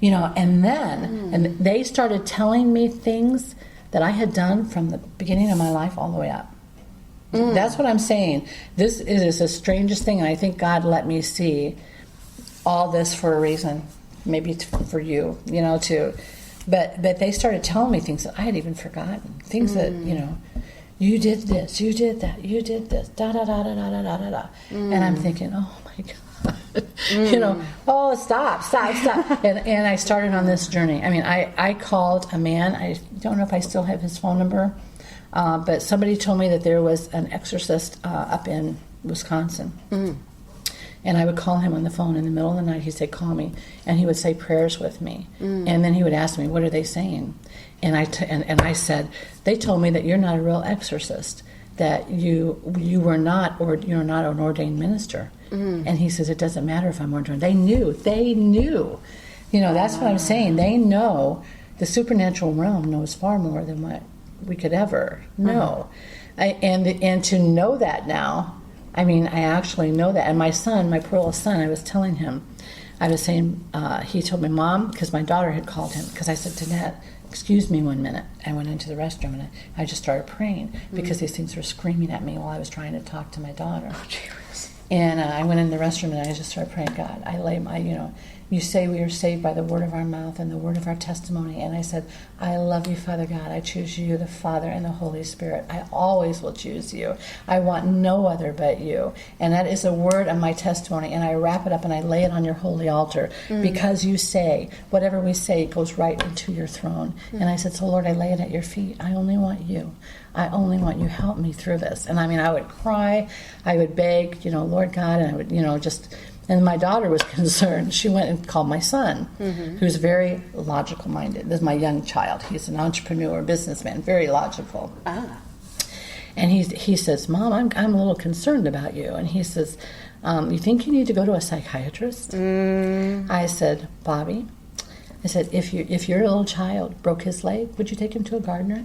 And then, and they started telling me things that I had done from the beginning of my life all the way up. That's what I'm saying. This is the strangest thing, and I think God let me see all this for a reason. Maybe for you, too. But they started telling me things that I had even forgotten. Things that, you did this, you did that, you did this, da-da-da-da-da-da-da-da. And I'm thinking, oh, my God. Oh, stop. And I started on this journey. I called a man. I don't know if I still have his phone number, but somebody told me that there was an exorcist up in Wisconsin. And I would call him on the phone in the middle of the night. He'd say, call me. And he would say prayers with me. And then he would ask me, what are they saying? And I said, they told me that you're not a real exorcist, that you were not, or you're not an ordained minister. And he says, it doesn't matter if I'm ordained. They knew. That's what I'm saying. They know. The supernatural realm knows far more than what we could ever know. And to know that now, I actually know that. And my son, my poor little son, I was telling him, I was saying, he told me, Mom, because my daughter had called him, because I said, Danette, excuse me 1 minute. I went into the restroom and I just started praying because these things were screaming at me while I was trying to talk to my daughter. And I went in the restroom and I just started praying, God, I lay my, you say we are saved by the word of our mouth and the word of our testimony. And I said, I love you, Father God. I choose you, the Father and the Holy Spirit. I always will choose you. I want no other but you. And that is a word of my testimony. And I wrap it up and I lay it on your holy altar because you say, whatever we say goes right into your throne. And I said, so Lord, I lay it at your feet. I only want you. I only want you. Help me through this. And I would cry. I would beg, Lord God, and I would, just... And my daughter was concerned. She went and called my son, who's very logical-minded. This is my young child. He's an entrepreneur, businessman, very logical. And he says, Mom, I'm a little concerned about you. And he says, you think you need to go to a psychiatrist? I said, Bobby, if your little child broke his leg, would you take him to a gardener?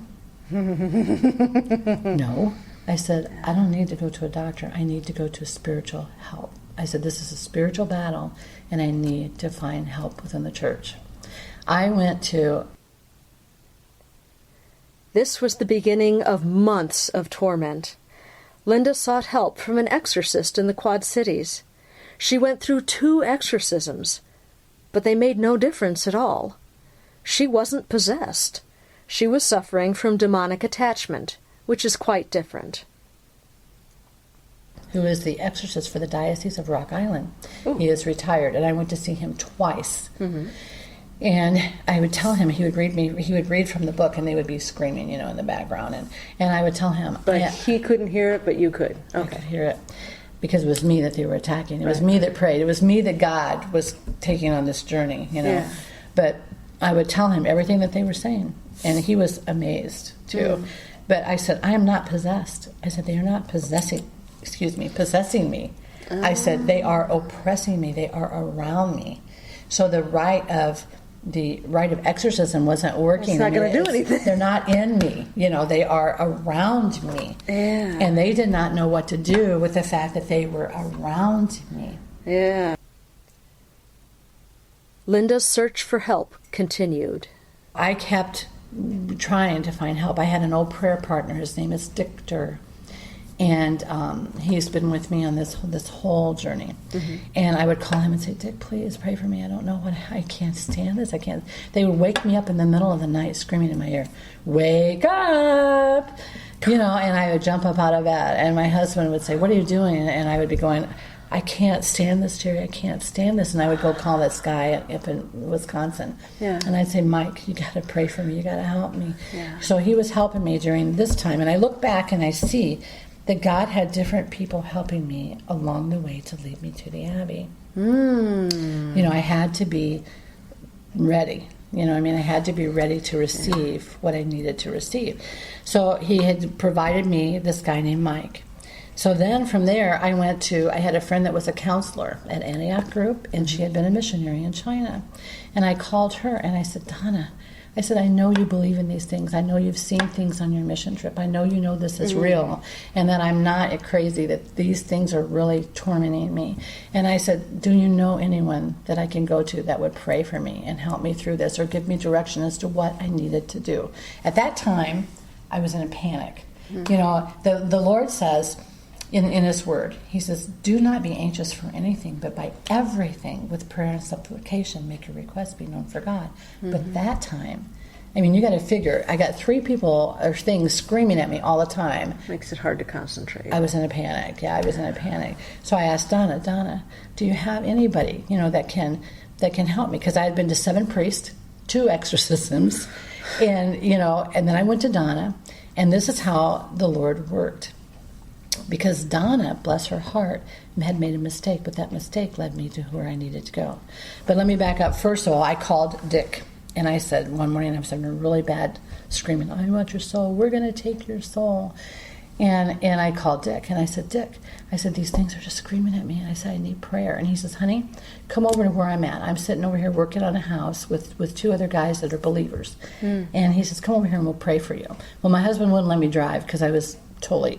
No. I said, I don't need to go to a doctor. I need to go to spiritual help. I said, this is a spiritual battle, and I need to find help within the church. I went to... This was the beginning of months of torment. Linda sought help from an exorcist in the Quad Cities. She went through 2 exorcisms, but they made no difference at all. She wasn't possessed. She was suffering from demonic attachment, which is quite different. Who is the exorcist for the Diocese of Rock Island. Ooh. He is retired, and I went to see him twice. Mm-hmm. And I would tell him, he would read from the book, and they would be screaming, in the background. And I would tell him. But he couldn't hear it, but you could. Okay. I could hear it. Because it was me that they were attacking. It was me that prayed. It was me that God was taking on this journey, Yeah. But I would tell him everything that they were saying. And he was amazed, too. Mm. But I said, I am not possessed. I said, they are not possessing me. I said, they are oppressing me. They are around me. So the rite of exorcism wasn't working. It's not going to do anything. They're not in me. They are around me. Yeah. And they did not know what to do with the fact that they were around me. Yeah. Linda's search for help continued. I kept trying to find help. I had an old prayer partner. His name is Victor. And he's been with me on this whole journey. Mm-hmm. And I would call him and say, Dick, please pray for me. I don't know I can't stand this. I can't. They would wake me up in the middle of the night screaming in my ear, wake up! And I would jump up out of bed. And my husband would say, what are you doing? And I would be going, I can't stand this, Jerry. I can't stand this. And I would go call this guy up in Wisconsin. Yeah. And I'd say, Mike, you got to pray for me. You got to help me. Yeah. So he was helping me during this time. And I look back and I see that God had different people helping me along the way to lead me to the Abbey. I had to be ready. I had to be ready to receive what I needed to receive. So he had provided me this guy named Mike. So then from there, I had a friend that was a counselor at Antioch Group, and she had been a missionary in China. And I called her and I said, Donna, I know you believe in these things. I know you've seen things on your mission trip. I know you know this is real, and that I'm not crazy, that these things are really tormenting me. And I said, do you know anyone that I can go to that would pray for me and help me through this or give me direction as to what I needed to do? At that time, I was in a panic. The Lord says in His Word, He says, do not be anxious for anything, but by everything with prayer and supplication make your requests be known for God. Mm-hmm. But that time, you got to figure, I got 3 people or things screaming at me all the time. Makes it hard to concentrate. I was in a panic. Yeah, I was in a panic. So I asked Donna, do you have anybody, that can help me? Because I had been to 7 priests, 2 exorcisms, and then I went to Donna, and this is how the Lord worked. Because Donna, bless her heart, had made a mistake, but that mistake led me to where I needed to go. But let me back up. First of all, I called Dick, and I said, one morning I was having a really bad screaming, I want your soul, we're going to take your soul. And I called Dick, and I said, Dick, these things are just screaming at me, and I said, I need prayer. And he says, honey, come over to where I'm at. I'm sitting over here working on a house with 2 other guys that are believers. And he says, come over here and we'll pray for you. Well, my husband wouldn't let me drive because I was totally,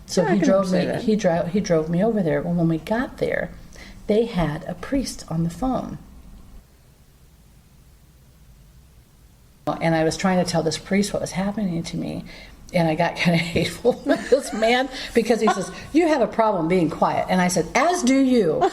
So he drove me. He drove me over there. Well, when we got there, they had a priest on the phone, and I was trying to tell this priest what was happening to me, and I got kind of hateful with this man because he says, "You have a problem being quiet," and I said, "As do you."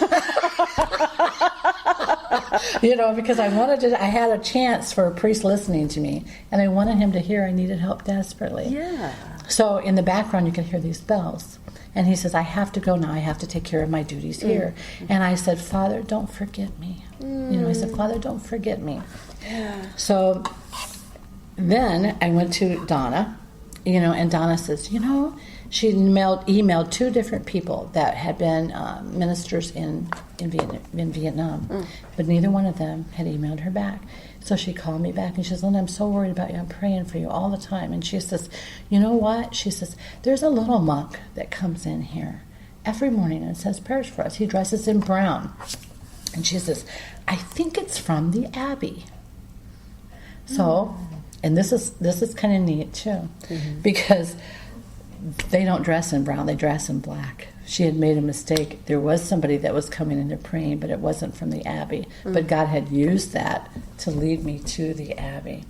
Because I had a chance for a priest listening to me, and I wanted him to hear I needed help desperately. Yeah. So in the background, you can hear these bells. And he says, I have to go now. I have to take care of my duties here. And I said, Father, don't forget me. I said, Father, don't forget me. Yeah. So then I went to Donna, and Donna says, she emailed 2 different people that had been ministers in Vietnam, but neither one of them had emailed her back. So she called me back, and she says, Linda, I'm so worried about you. I'm praying for you all the time. And she says, you know what? She says, there's a little monk that comes in here every morning and says prayers for us. He dresses in brown. And she says, I think it's from the Abbey. So And this is kind of neat too, because they don't dress in brown, they dress in black. She had made a mistake. There was somebody that was coming into praying, but it wasn't from the Abbey. But God had used that to lead me to the Abbey.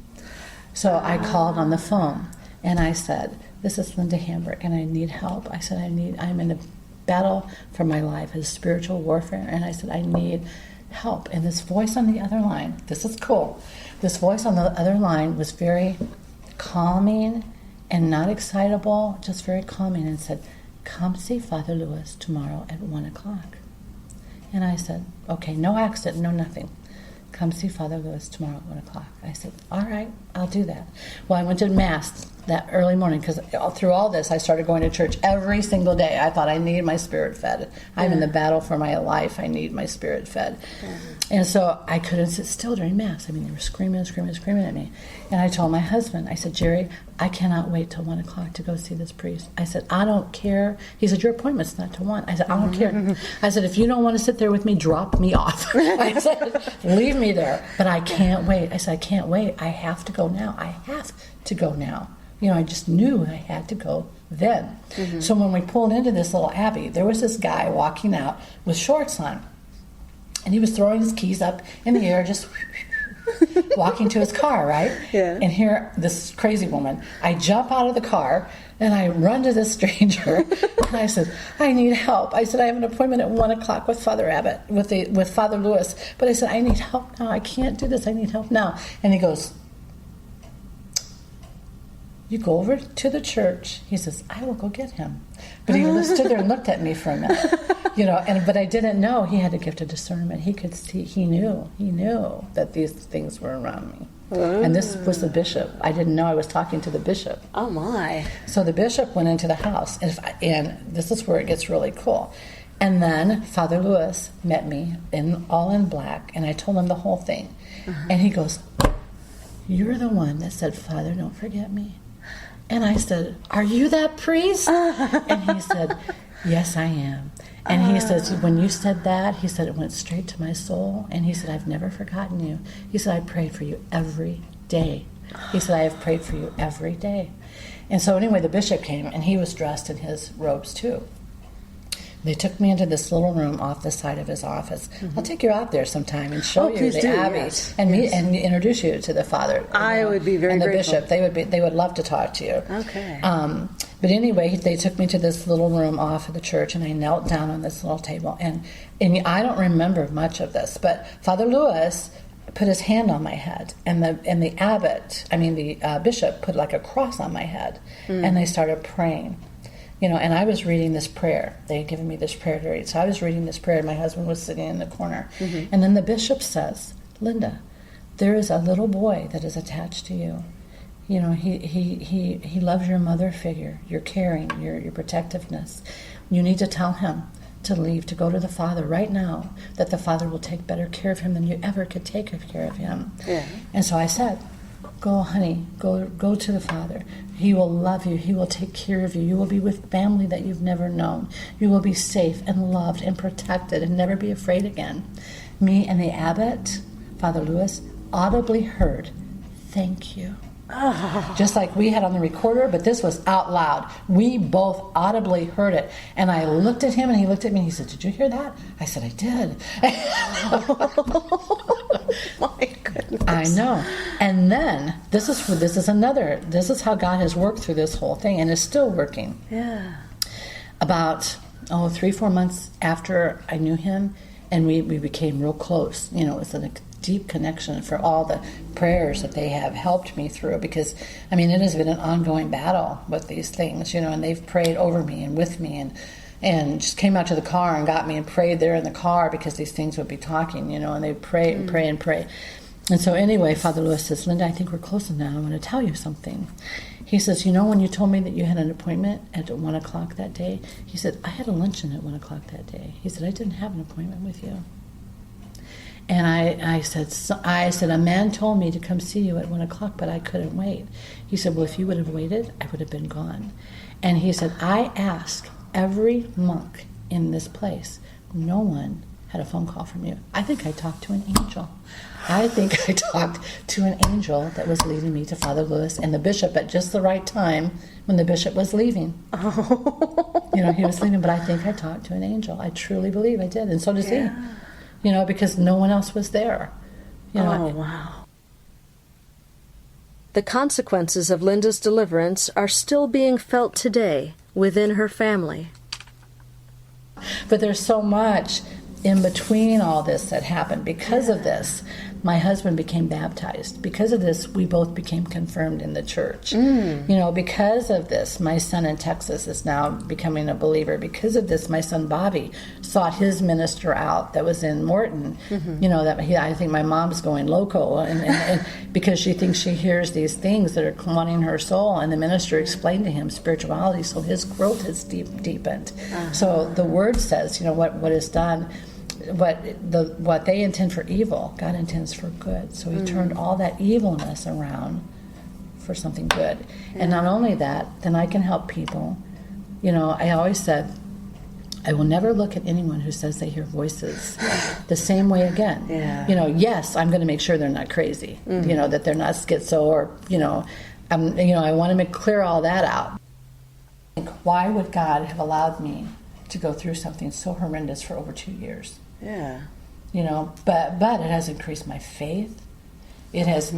So I called on the phone, and I said, this is Linda Hamburg, and I need help. I said, I'm in a battle for my life, a spiritual warfare, and I said, I need help. And this voice on the other line, this is cool, this voice on the other line was very calming and not excitable, just very calming, and said, come see Father Lewis tomorrow at 1 o'clock. And I said, okay, no accent, no nothing. Come see Father Lewis tomorrow at 1 o'clock. I said, all right, I'll do that. Well, I went to Mass that early morning, because through all this, I started going to church every single day. I thought I need my spirit fed. I'm in the battle for my life. I need my spirit fed. And so I couldn't sit still during Mass. I mean, they were screaming at me. And I told my husband, I said, Jerry, I cannot wait till 1 o'clock to go see this priest. I said, I don't care. He said, your appointment's not till 1. I said, I don't care. I said, if you don't want to sit there with me, drop me off. I said, leave me there. But I can't wait. I said, I can't wait. I have to go now. I have to go now. You know, I just knew I had to go then. So when we pulled into this little abbey, there was this guy walking out with shorts on. And he was throwing his keys up in the air, just walking to his car, right? Yeah. And here, this crazy woman, I jump out of the car, and I run to this stranger, and I said, I need help. I said, I have an appointment at 1 o'clock with Father Abbott, with Father Lewis. But I said, I need help now. I can't do this. I need help now. And he goes, you go over to the church. He says, I will go get him. But he stood there and looked at me for a minute, you know. But I didn't know he had a gift of discernment. He could see. He knew that these things were around me. And this was the bishop. I didn't know I was talking to the bishop. Oh my! So the bishop went into the house, and this is where it gets really cool. And then Father Lewis met me all in black, and I told him the whole thing. And he goes, "You're the one that said, 'Father, don't forget me.'" And I said, "Are you that priest?" And he said, "Yes, I am." And he says, when you said that, he said, it went straight to my soul. And he said, I've never forgotten you. He said, I prayed for you every day. He said, I have prayed for you every day. And so anyway, the bishop came, and he was dressed in his robes too. They took me into this little room off the side of his office. I'll take you out there sometime and show you the abbey and introduce you to the father. I would be very and the grateful. bishop. They would love to talk to you. Okay. But anyway, they took me to this little room off of the church, and I knelt down on this little table. And I don't remember much of this, but Father Lewis put his hand on my head, and the bishop put like a cross on my head, and they started praying. You know, and I was reading this prayer. They had given me this prayer to read. So I was reading this prayer, and my husband was sitting in the corner. And then the bishop says, Linda, there is a little boy that is attached to you. You know, he loves your mother figure, your caring, your protectiveness. You need to tell him to leave, to go to the Father right now, that the Father will take better care of him than you ever could take care of him. Yeah. And so I said, go, honey, go to the Father. He will love you. He will take care of you. You will be with family that you've never known. You will be safe and loved and protected and never be afraid again. Me and the abbot, Father Lewis, audibly heard, thank you. Just like we had on the recorder, but this was out loud. We both audibly heard it. And I looked at him, and he looked at me, and he said, did you hear that? I said, I did. My goodness. I know. And then, this is how God has worked through this whole thing, and is still working. Yeah. About, 3-4 months after I knew him, and we became real close. You know, it was a deep connection for all the prayers that they have helped me through, because I mean, it has been an ongoing battle with these things, you know, and they've prayed over me and with me, and just came out to the car and got me and prayed there in the car, because these things would be talking, you know, and they pray and pray and pray. And so anyway, Father Lewis says, Linda, I think we're close enough. I want to tell you something. He says, you know, when you told me that you had an appointment at 1 o'clock that day, he said, I had a luncheon at 1 o'clock that day. He said, I didn't have an appointment with you. And I said, a man told me to come see you at 1 o'clock, but I couldn't wait. He said, well, if you would have waited, I would have been gone. And he said, I ask every monk in this place. No one had a phone call from you. I think I talked to an angel. I think I talked to an angel that was leading me to Father Lewis and the bishop at just the right time when the bishop was leaving. Oh. He was leaving, but I think I talked to an angel. I truly believe I did, and so does Yeah. he. Because no one else was there. Oh, wow. The consequences of Linda's deliverance are still being felt today within her family. But there's so much in between all this that happened. Because of this, my husband became baptized. Because of this, we both became confirmed in the church. Because of this, my son in Texas is now becoming a believer. Because of this, my son Bobby sought his minister out that was in Morton. I think my mom's going loco, and because she thinks she hears these things that are wanting her soul, and the minister explained to him spirituality, so his growth has deepened. So the word says, what is done. What they intend for evil, God intends for good. So he turned all that evilness around for something good. Yeah. And not only that, then I can help people. I always said, I will never look at anyone who says they hear voices the same way again. Yeah. Yes, I'm going to make sure they're not crazy. That they're not schizo, or I want to make clear all that out. Why would God have allowed me to go through something so horrendous for over 2 years? Yeah. But it has increased my faith. It has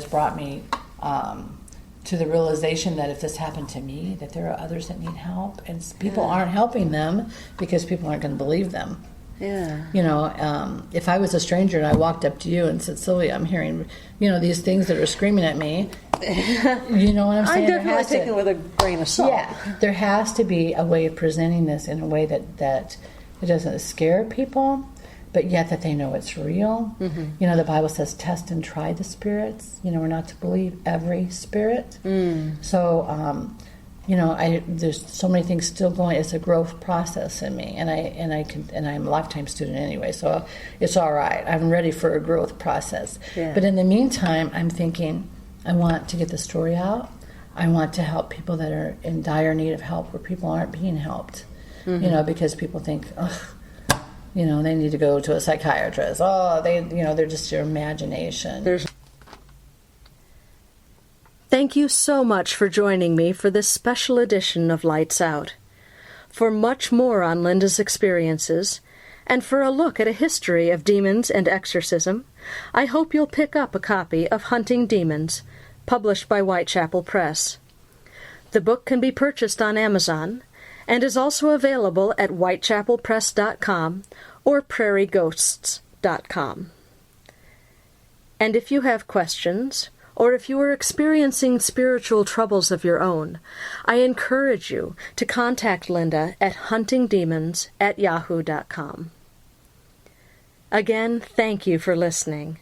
brought me to the realization that if this happened to me, that there are others that need help, and people aren't helping them because people aren't going to believe them. Yeah. If I was a stranger and I walked up to you and said, Sylvia, I'm hearing, these things that are screaming at me. You know what I'm saying? I definitely take it with a grain of salt. Yeah. There has to be a way of presenting this in a way that it doesn't scare people, but yet that they know it's real. The Bible says, test and try the spirits. We're not to believe every spirit. So, there's so many things still going. It's a growth process in me, and I'm a lifetime student anyway, so it's all right. I'm ready for a growth process. Yeah. But in the meantime, I'm thinking, I want to get the story out. I want to help people that are in dire need of help, where people aren't being helped. Because people think, they need to go to a psychiatrist. Oh, they're just your imagination. Thank you so much for joining me for this special edition of Lights Out. For much more on Linda's experiences, and for a look at a history of demons and exorcism, I hope you'll pick up a copy of Hunting Demons, published by Whitechapel Press. The book can be purchased on Amazon, and is also available at whitechapelpress.com or prairieghosts.com. And if you have questions, or if you are experiencing spiritual troubles of your own, I encourage you to contact Linda at huntingdemons@yahoo.com. Again, thank you for listening.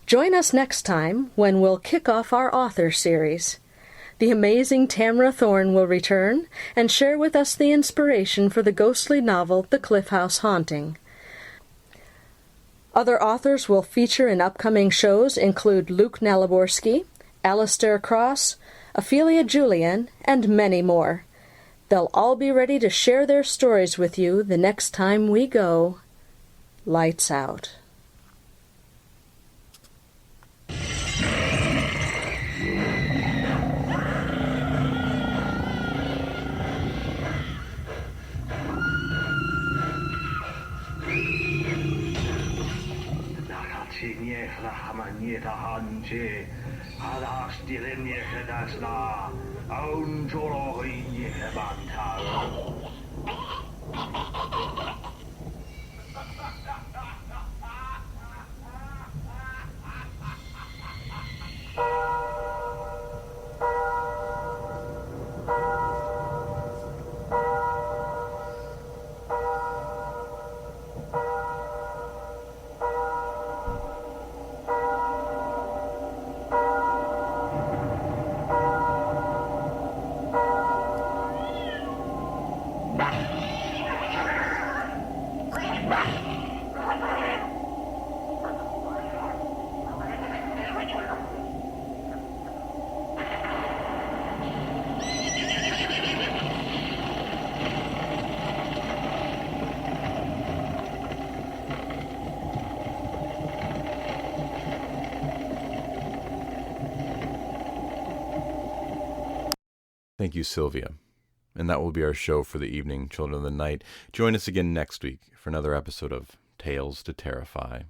Join us next time when we'll kick off our author series. The amazing Tamra Thorne will return and share with us the inspiration for the ghostly novel The Cliff House Haunting. Other authors will feature in upcoming shows include Luke Naliborski, Alistair Cross, Ophelia Julian, and many more. They'll all be ready to share their stories with you the next time we go Lights Out. Thank you, Sylvia. And that will be our show for the evening, Children of the Night. Join us again next week for another episode of Tales to Terrify.